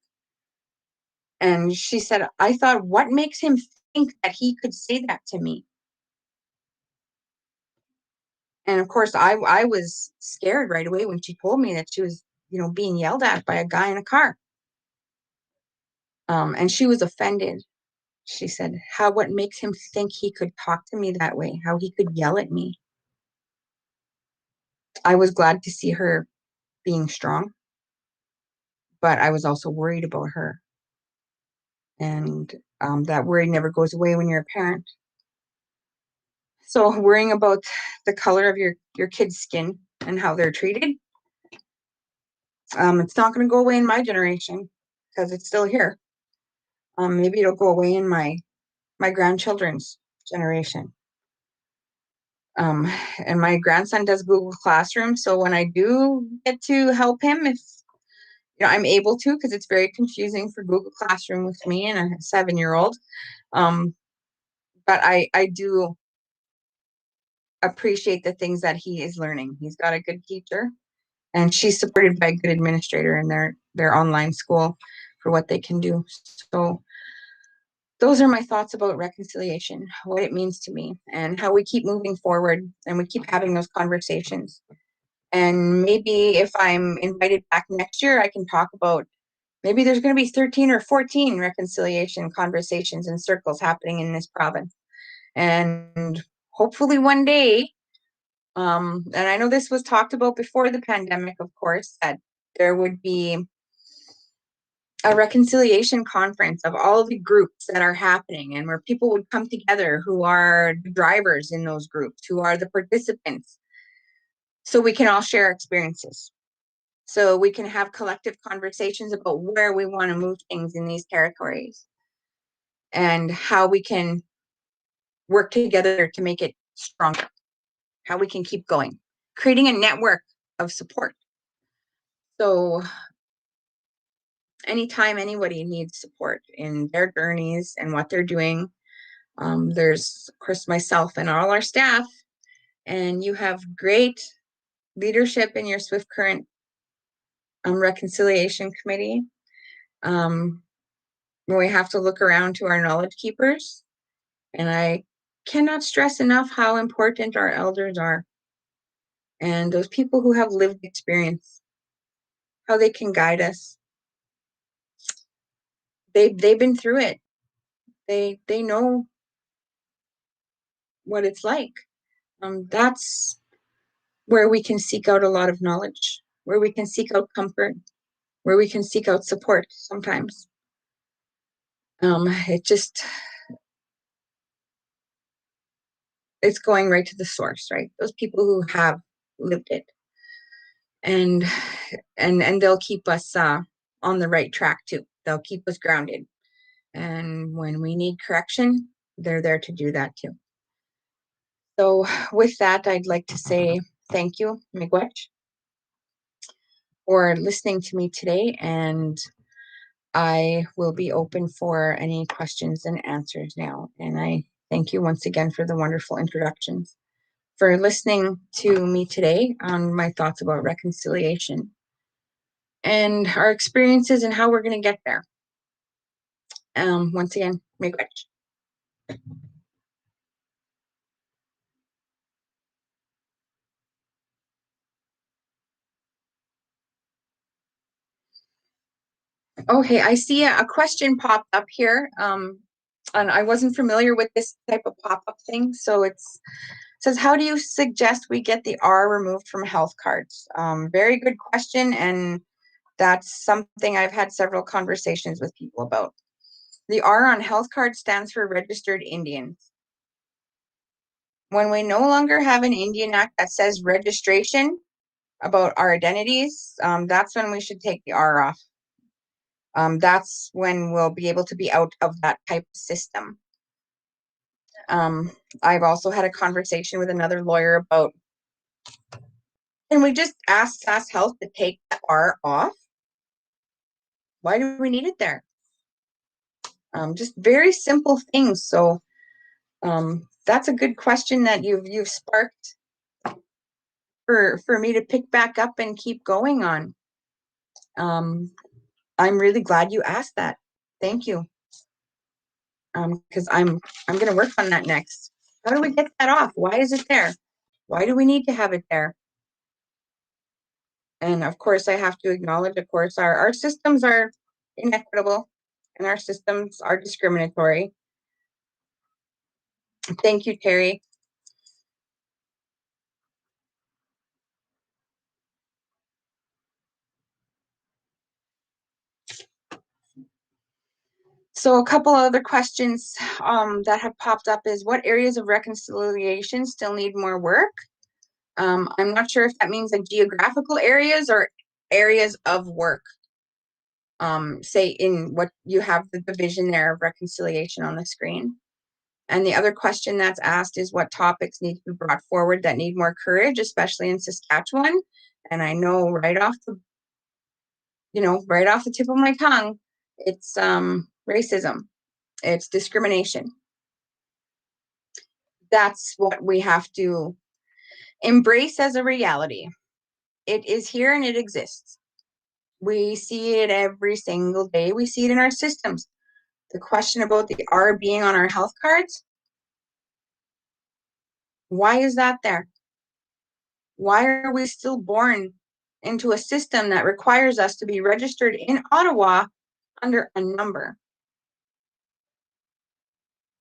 And she said, "I thought, what makes him think that he could say that to me?" And of course, I was scared right away when she told me that she was, being yelled at by a guy in a car. And she was offended. She said, what makes him think he could talk to me that way? How he could yell at me? I was glad to see her being strong, but I was also worried about her. And that worry never goes away when you're a parent. So worrying about the color of your kid's skin and how they're treated, it's not going to go away in my generation because it's still here. Maybe it'll go away in my grandchildren's generation. And my grandson does Google Classroom, so when I do get to help him, if I'm able to, because it's very confusing for Google Classroom with me and a 7-year-old. But I do appreciate the things that he is learning. He's got a good teacher, and she's supported by a good administrator in their online school for what they can do. So those are my thoughts about reconciliation, what it means to me, and how we keep moving forward and we keep having those conversations. And maybe if I'm invited back next year, I can talk about maybe there's going to be 13 or 14 reconciliation conversations and circles happening in this province. And hopefully one day, and I know this was talked about before the pandemic, of course, that there would be a reconciliation conference of all the groups that are happening, and where people would come together who are the drivers in those groups, who are the participants, so we can all share experiences, so we can have collective conversations about where we want to move things in these territories and how we can work together to make it stronger, how we can keep going, creating a network of support. So anytime anybody needs support in their journeys and what they're doing, there's, of course, myself and all our staff, and you have great leadership in your Swift Current Reconciliation Committee. We have to look around to our knowledge keepers, and I cannot stress enough how important our elders are, and those people who have lived experience, how they can guide us. They've been through it. They know what it's like. That's where we can seek out a lot of knowledge, where we can seek out comfort, where we can seek out support sometimes. It's going right to the source, right? Those people who have lived it, and they'll keep us on the right track too. They'll keep us grounded, and when we need correction, they're there to do that too. So with that, I'd like to say thank you, Miigwech, for listening to me today, and I will be open for any questions and answers now. And I thank you once again for the wonderful introductions, for listening to me today on my thoughts about reconciliation and our experiences and how we're going to get there. Once again, Miigwech. Okay, I see a question popped up here. And I wasn't familiar with this type of pop-up thing. So it says, how do you suggest we get the R removed from health cards? Very good question. And That's something I've had several conversations with people about. The R on health card stands for Registered Indians. When we no longer have an Indian Act that says registration about our identities, that's when we should take the R off. That's when we'll be able to be out of that type of system. I've also had a conversation with another lawyer about, can we just ask SAS Health to take the R off? Why do we need it there? Just very simple things. So that's a good question that you've sparked for me to pick back up and keep going on. I'm really glad you asked that. Thank you. Because I'm going to work on that next. How do we get that off? Why is it there? Why do we need to have it there? And of course, I have to acknowledge, of course, our systems are inequitable and our systems are discriminatory. Thank you, Terry. So a couple other questions that have popped up is, what areas of reconciliation still need more work? I'm not sure if that means like geographical areas or areas of work. Say in what you have the division there of reconciliation on the screen. And the other question that's asked is, what topics need to be brought forward that need more courage, especially in Saskatchewan? And I know right off the tip of my tongue, it's racism, it's discrimination. That's what we have to embrace as a reality. It is here and it exists. We see it every single day. We see it in our systems. The question about the R being on our health cards, why is that there? Why are we still born into a system that requires us to be registered in Ottawa under a number?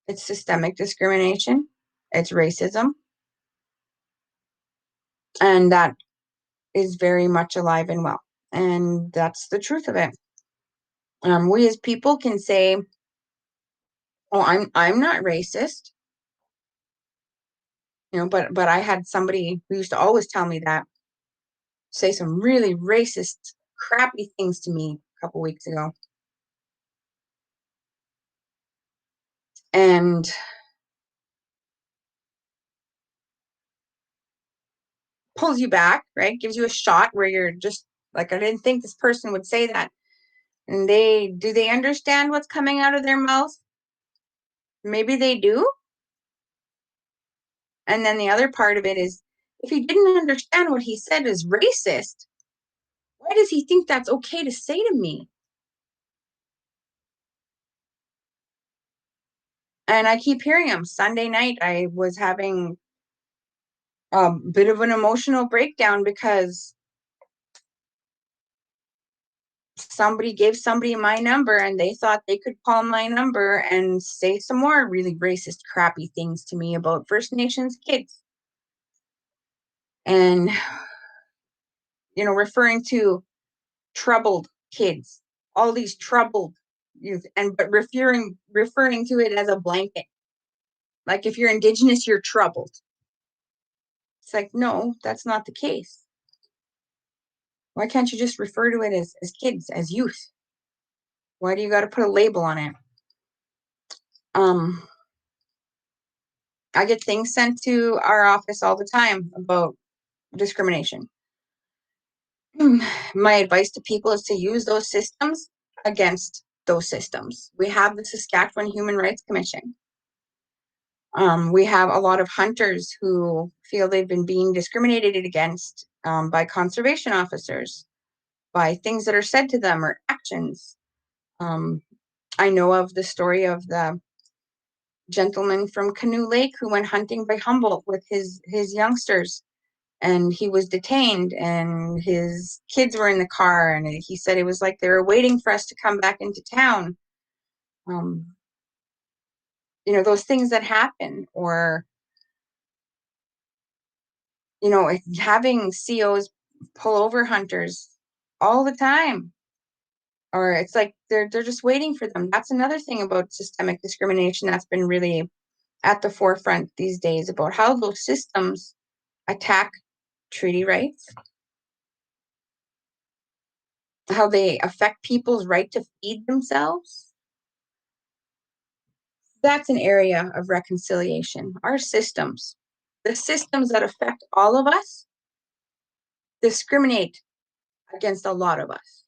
It's systemic discrimination. It's racism. And that is very much alive and well. And that's the truth of it. We as people can say, oh, I'm not racist. But I had somebody who used to always tell me that, say some really racist, crappy things to me a couple weeks ago. And pulls you back, right? Gives you a shot where you're just like, I didn't think this person would say that. And do they understand what's coming out of their mouth? Maybe they do. And then the other part of it is, if he didn't understand what he said is racist, why does he think that's okay to say to me? And I keep hearing him. Sunday night, I was having a bit of an emotional breakdown because somebody gave somebody my number and they thought they could call my number and say some more really racist, crappy things to me about First Nations kids. And, referring to troubled kids, all these troubled youth, but referring to it as a blanket. Like, if you're Indigenous, you're troubled. It's like, no, that's not the case. Why can't you just refer to it as kids, as youth? Why do you got to put a label on it? I get things sent to our office all the time about discrimination. My advice to people is to use those systems against those systems. We have the Saskatchewan Human Rights Commission. We have a lot of hunters who feel they've been being discriminated against by conservation officers, by things that are said to them or actions. I know of the story of the gentleman from Canoe Lake who went hunting by Humboldt with his youngsters, and he was detained and his kids were in the car, and he said it was like they were waiting for us to come back into town. Those things that happen, or having COs pull over hunters all the time. Or it's like they're just waiting for them. That's another thing about systemic discrimination that's been really at the forefront these days, about how those systems attack treaty rights, how they affect people's right to feed themselves. That's an area of reconciliation. Our systems, the systems that affect all of us, discriminate against a lot of us.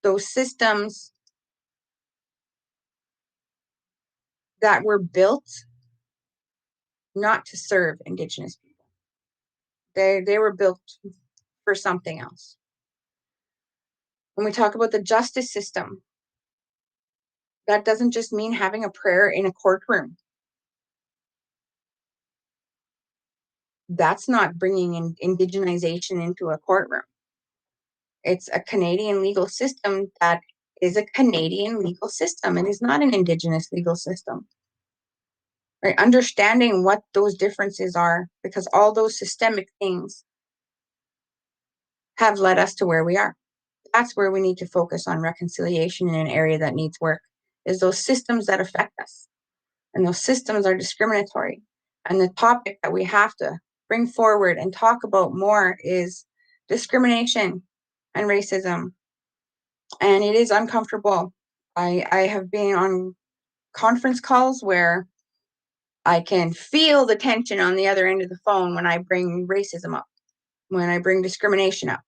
Those systems that were built not to serve Indigenous people. They were built for something else. When we talk about the justice system, that doesn't just mean having a prayer in a courtroom. That's not bringing in indigenization into a courtroom. It's a Canadian legal system that is a Canadian legal system. It is not an Indigenous legal system. Right? Understanding what those differences are, because all those systemic things have led us to where we are. That's where we need to focus on reconciliation in an area that needs work, is those systems that affect us. And those systems are discriminatory. And the topic that we have to bring forward and talk about more is discrimination and racism. And it is uncomfortable. I have been on conference calls where I can feel the tension on the other end of the phone when I bring racism up, when I bring discrimination up.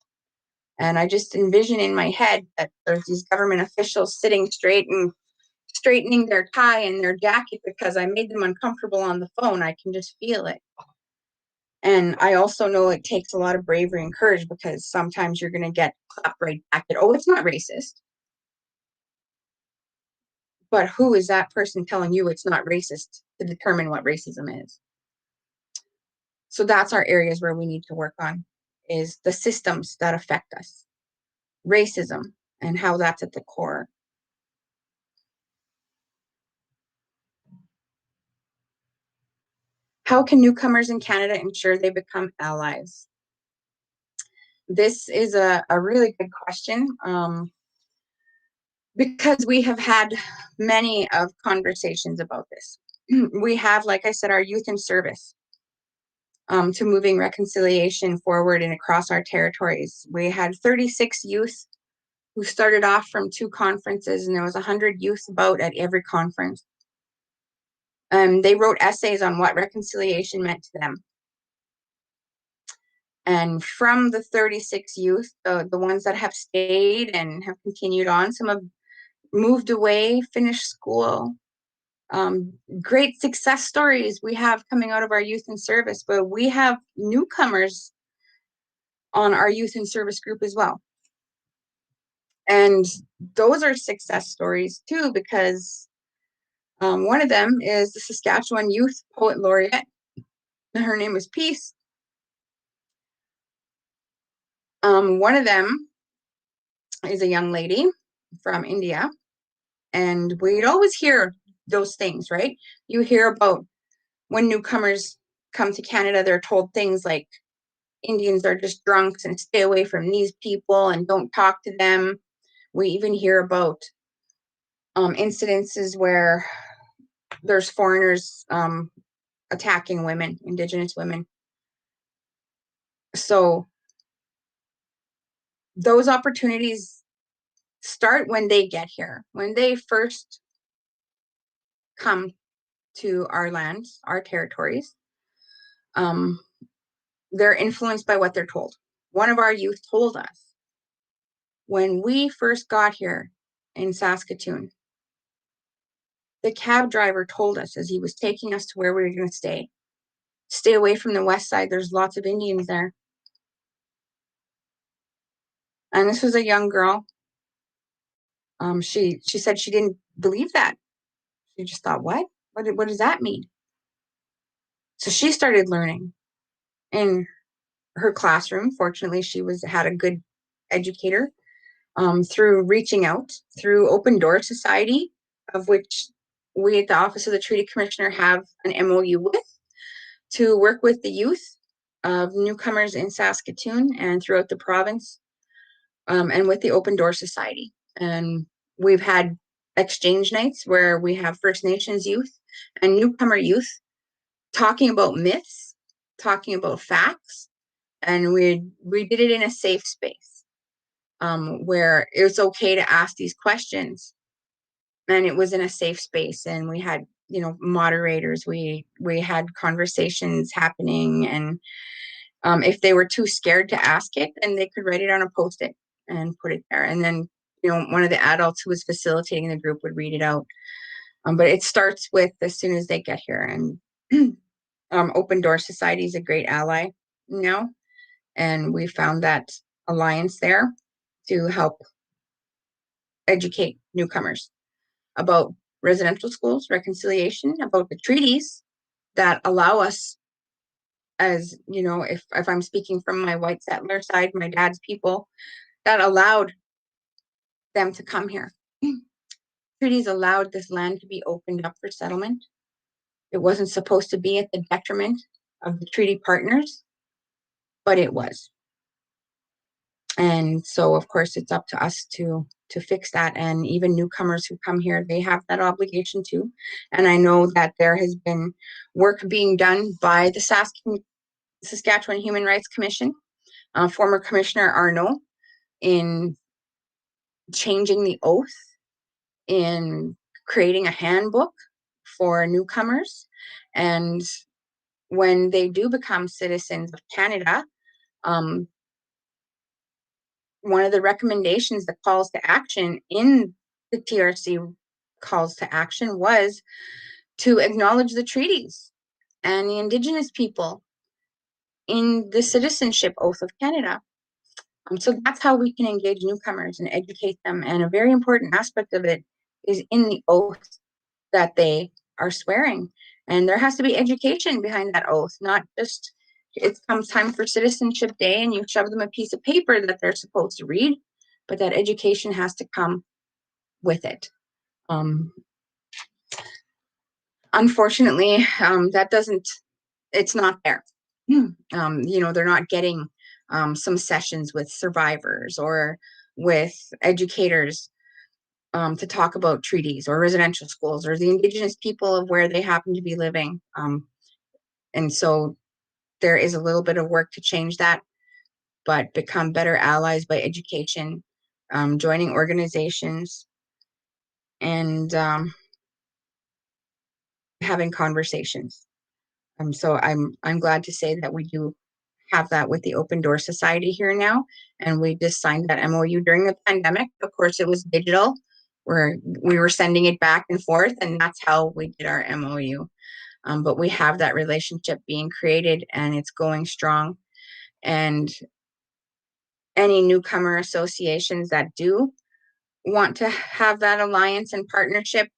And I just envision in my head that there's these government officials sitting straight and straightening their tie and their jacket because I made them uncomfortable on the phone. I can just feel it. And I also know it takes a lot of bravery and courage, because sometimes you're going to get clapped right back at, oh, it's not racist. But who is that person telling you it's not racist to determine what racism is? So that's our areas where we need to work on, is the systems that affect us. Racism and how that's at the core. How can newcomers in Canada ensure they become allies? This is a really good question, because we have had many of conversations about this. We have, like I said, our youth in service to moving reconciliation forward and across our territories. We had 36 youth who started off from 2 conferences, and there was 100 youth about at every conference. They wrote essays on what reconciliation meant to them. And from the 36 youth, the ones that have stayed and have continued on, some have moved away, finished school. Great success stories we have coming out of our youth in service, but we have newcomers on our youth in service group as well. And those are success stories too, because one of them is the Saskatchewan Youth Poet Laureate. Her name is Peace. One of them is a young lady from India. And we'd always hear those things, right? You hear about when newcomers come to Canada, they're told things like Indians are just drunks and stay away from these people and don't talk to them. We even hear about incidences where there's foreigners attacking women, Indigenous women. So those opportunities start when they get here, when they first come to our lands, our territories. They're influenced by what they're told. One of our youth told us, when we first got here in Saskatoon, the cab driver told us as he was taking us to where we were going to stay away from the west side. There's lots of Indians there. And this was a young girl. She said she didn't believe that. She just thought, what does that mean? So she started learning in her classroom. Fortunately, she had a good educator, through reaching out through Open Door Society, of which we at the Office of the Treaty Commissioner have an MOU with, to work with the youth of newcomers in Saskatoon and throughout the province and with the Open Door Society. And we've had exchange nights where we have First Nations youth and newcomer youth talking about myths, talking about facts, and we did it in a safe space, where it was okay to ask these questions, and it was in a safe space, and we had, you know, moderators, we had conversations happening, and if they were too scared to ask it, then they could write it on a post-it and put it there, and then, you know, one of the adults who was facilitating the group would read it out. But it starts with as soon as they get here, and Open Door Society is a great ally now, and we found that alliance there to help educate newcomers about residential schools, reconciliation, about the treaties that allow us, as you know, if I'm speaking from my white settler side, my dad's people, that allowed them to come here. Treaties allowed this land to be opened up for settlement. It wasn't supposed to be at the detriment of the treaty partners, but it was. And so, of course, it's up to us to fix that. And even newcomers who come here, they have that obligation too. And I know that there has been work being done by the Saskatchewan Human Rights Commission, former Commissioner Arnault, in changing the oath, in creating a handbook for newcomers. And when they do become citizens of Canada, one of the recommendations, the calls to action in the TRC calls to action, was to acknowledge the treaties and the Indigenous people in the citizenship oath of Canada. So that's how we can engage newcomers and educate them. And a very important aspect of it is in the oath that they are swearing. And there has to be education behind that oath, not just it comes time for Citizenship Day and you shove them a piece of paper that they're supposed to read, but that education has to come with it. Unfortunately, it's not there. You know, they're not getting some sessions with survivors or with educators to talk about treaties or residential schools or the Indigenous people of where they happen to be living. And so there is a little bit of work to change that, but become better allies by education, joining organizations, and having conversations. So I'm glad to say that we do have that with the Open Door Society here now, and we just signed that MOU during the pandemic. Of course, it was digital, where we were sending it back and forth, and that's how we did our MOU. But we have that relationship being created, and it's going strong. And any newcomer associations that do want to have that alliance and partnership,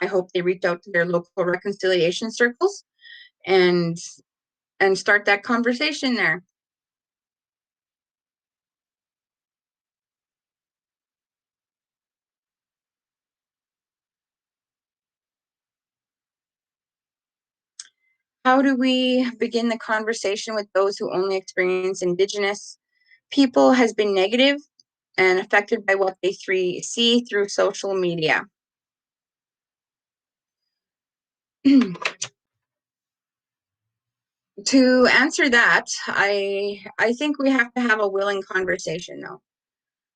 I hope they reach out to their local reconciliation circles and start that conversation there. How do we begin the conversation with those who only experience Indigenous people has been negative and affected by what they see through social media? To answer that, I think we have to have a willing conversation, though,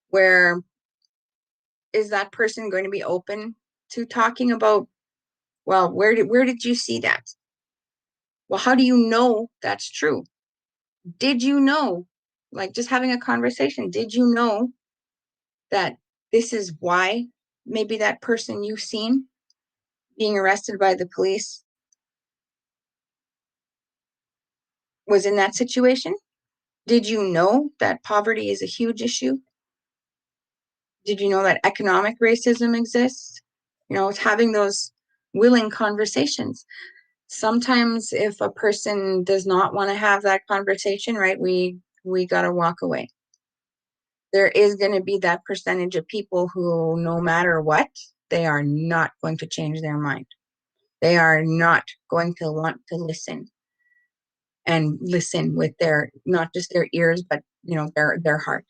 where is that person going to be open to talking about, well, where did you see that? Well, how do you know that's true? Did you know, like just having a conversation, did you know that this is why maybe that person you've seen being arrested by the police was in that situation? Did you know that poverty is a huge issue? Did you know that economic racism exists? You know, it's having those willing conversations. Sometimes if a person does not want to have that conversation, right, we got to walk away. There is going to be that percentage of people who, no matter what, they are not going to change their mind. They are not going to want to listen, and listen with their, not just their ears, but, you know, their heart.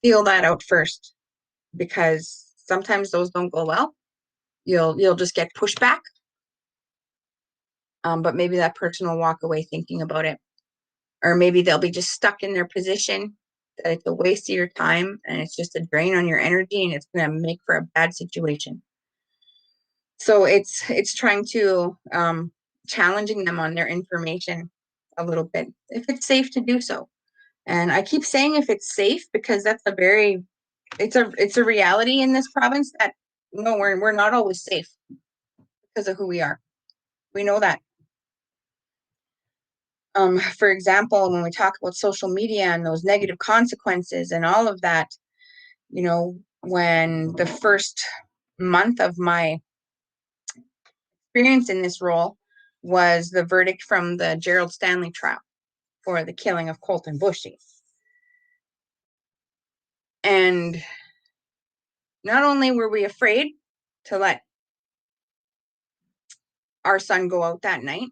feel that out first, because sometimes those don't go well. You'll just get pushback. But maybe that person will walk away thinking about it. Or maybe they'll be just stuck in their position, that it's a waste of your time and it's just a drain on your energy, and it's going to make for a bad situation. So it's trying to challenging them on their information a little bit, if it's safe to do so. And I keep saying if it's safe, because that's it's a reality in this province that no, we're not always safe because of who we are. We know that. For example, when we talk about social media and those negative consequences and all of that, you know, when the first month of my experience in this role was the verdict from the Gerald Stanley trial for the killing of Colten Bushy. And not only were we afraid to let our son go out that night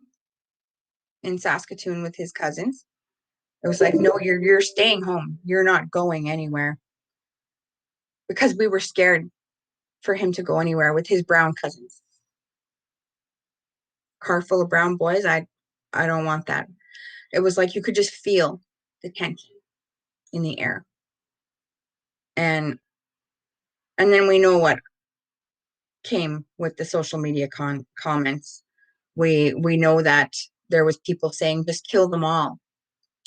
in Saskatoon with his cousins, it was like, no, you're staying home. You're not going anywhere. Because we were scared for him to go anywhere with his brown cousins. Car full of brown boys, I don't want that. It was like you could just feel the tension in the air. And then we know what came with the social media comments. We know that there was people saying, just kill them all.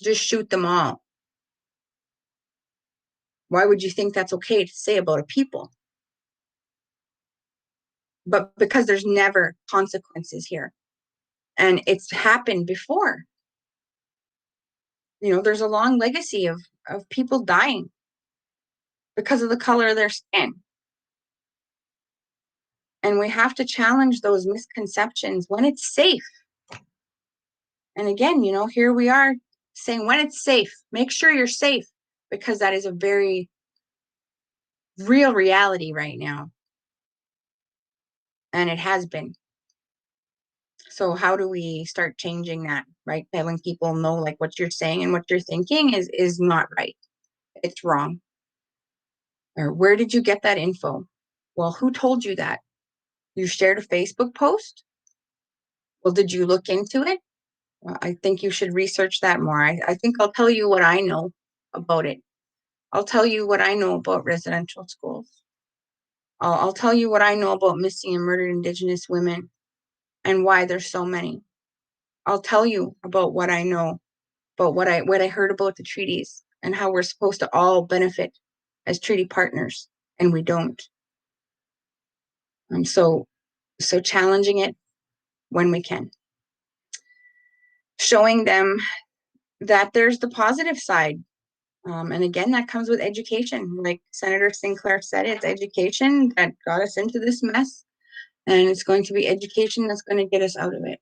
Just shoot them all. Why would you think that's okay to say about a people? But because there's never consequences here. And it's happened before. You know, there's a long legacy of people dying because of the color of their skin. And we have to challenge those misconceptions when it's safe. And again, you know, here we are saying when it's safe, make sure you're safe, because that is a very real reality right now. And it has been. So how do we start changing that, right? Letting people know, like, what you're saying and what you're thinking is not right. It's wrong. Or where did you get that info? Well, who told you that? You shared a Facebook post? Well, did you look into it? Well, I think you should research that more. I think I'll tell you what I know about it. I'll tell you what I know about residential schools. I'll tell you what I know about missing and murdered Indigenous women and why there's so many. I'll tell you about what I know, about what I heard about the treaties and how we're supposed to all benefit as treaty partners, and we don't. So challenging it when we can. Showing them that there's the positive side. And again, that comes with education. Like Senator Sinclair said, it's education that got us into this mess. And it's going to be education that's going to get us out of it.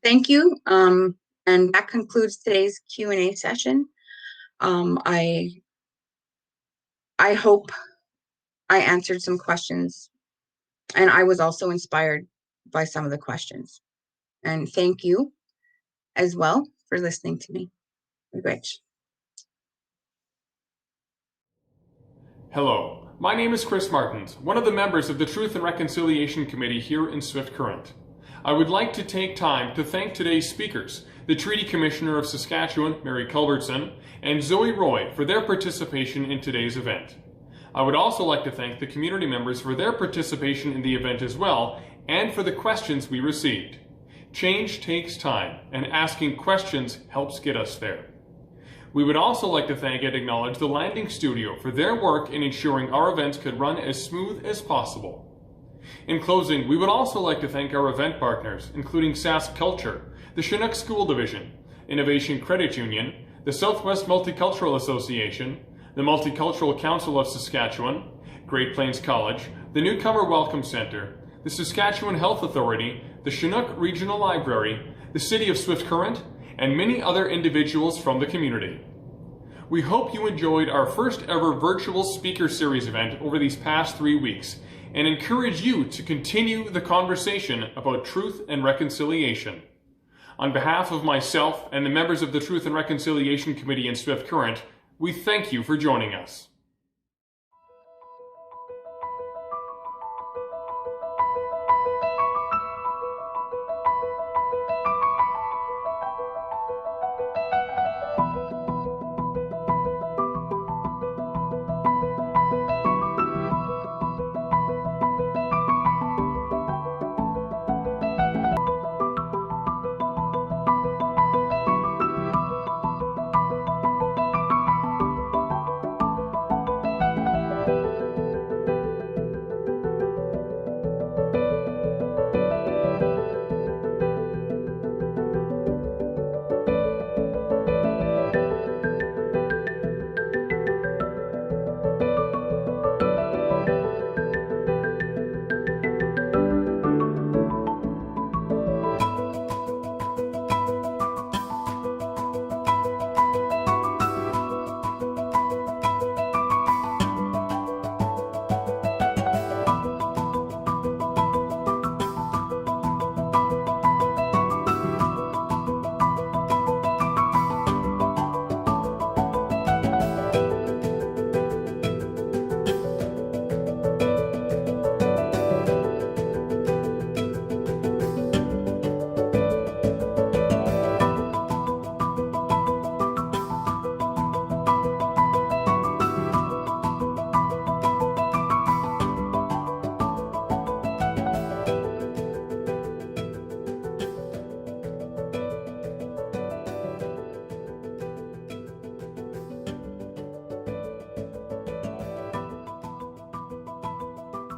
Thank you. And that concludes today's Q&A session. I hope I answered some questions, and I was also inspired by some of the questions. And thank you as well for listening to me. Rich. Hello, my name is Chris Martins, one of the members of the Truth and Reconciliation Committee here in Swift Current. I would like to take time to thank today's speakers, the Treaty Commissioner of Saskatchewan, Mary Culbertson, and Zoe Roy for their participation in today's event. I would also like to thank the community members for their participation in the event as well, and for the questions we received. Change takes time, and asking questions helps get us there. We would also like to thank and acknowledge the Landing Studio for their work in ensuring our events could run as smooth as possible. In closing, we would also like to thank our event partners, including Sask Culture, the Chinook School Division, Innovation Credit Union, the Southwest Multicultural Association, the Multicultural Council of Saskatchewan, Great Plains College, the Newcomer Welcome Center, the Saskatchewan Health Authority, the Chinook Regional Library, the City of Swift Current, and many other individuals from the community. We hope you enjoyed our first ever virtual speaker series event over these past 3 weeks and encourage you to continue the conversation about truth and reconciliation. On behalf of myself and the members of the Truth and Reconciliation Committee in Swift Current, we thank you for joining us.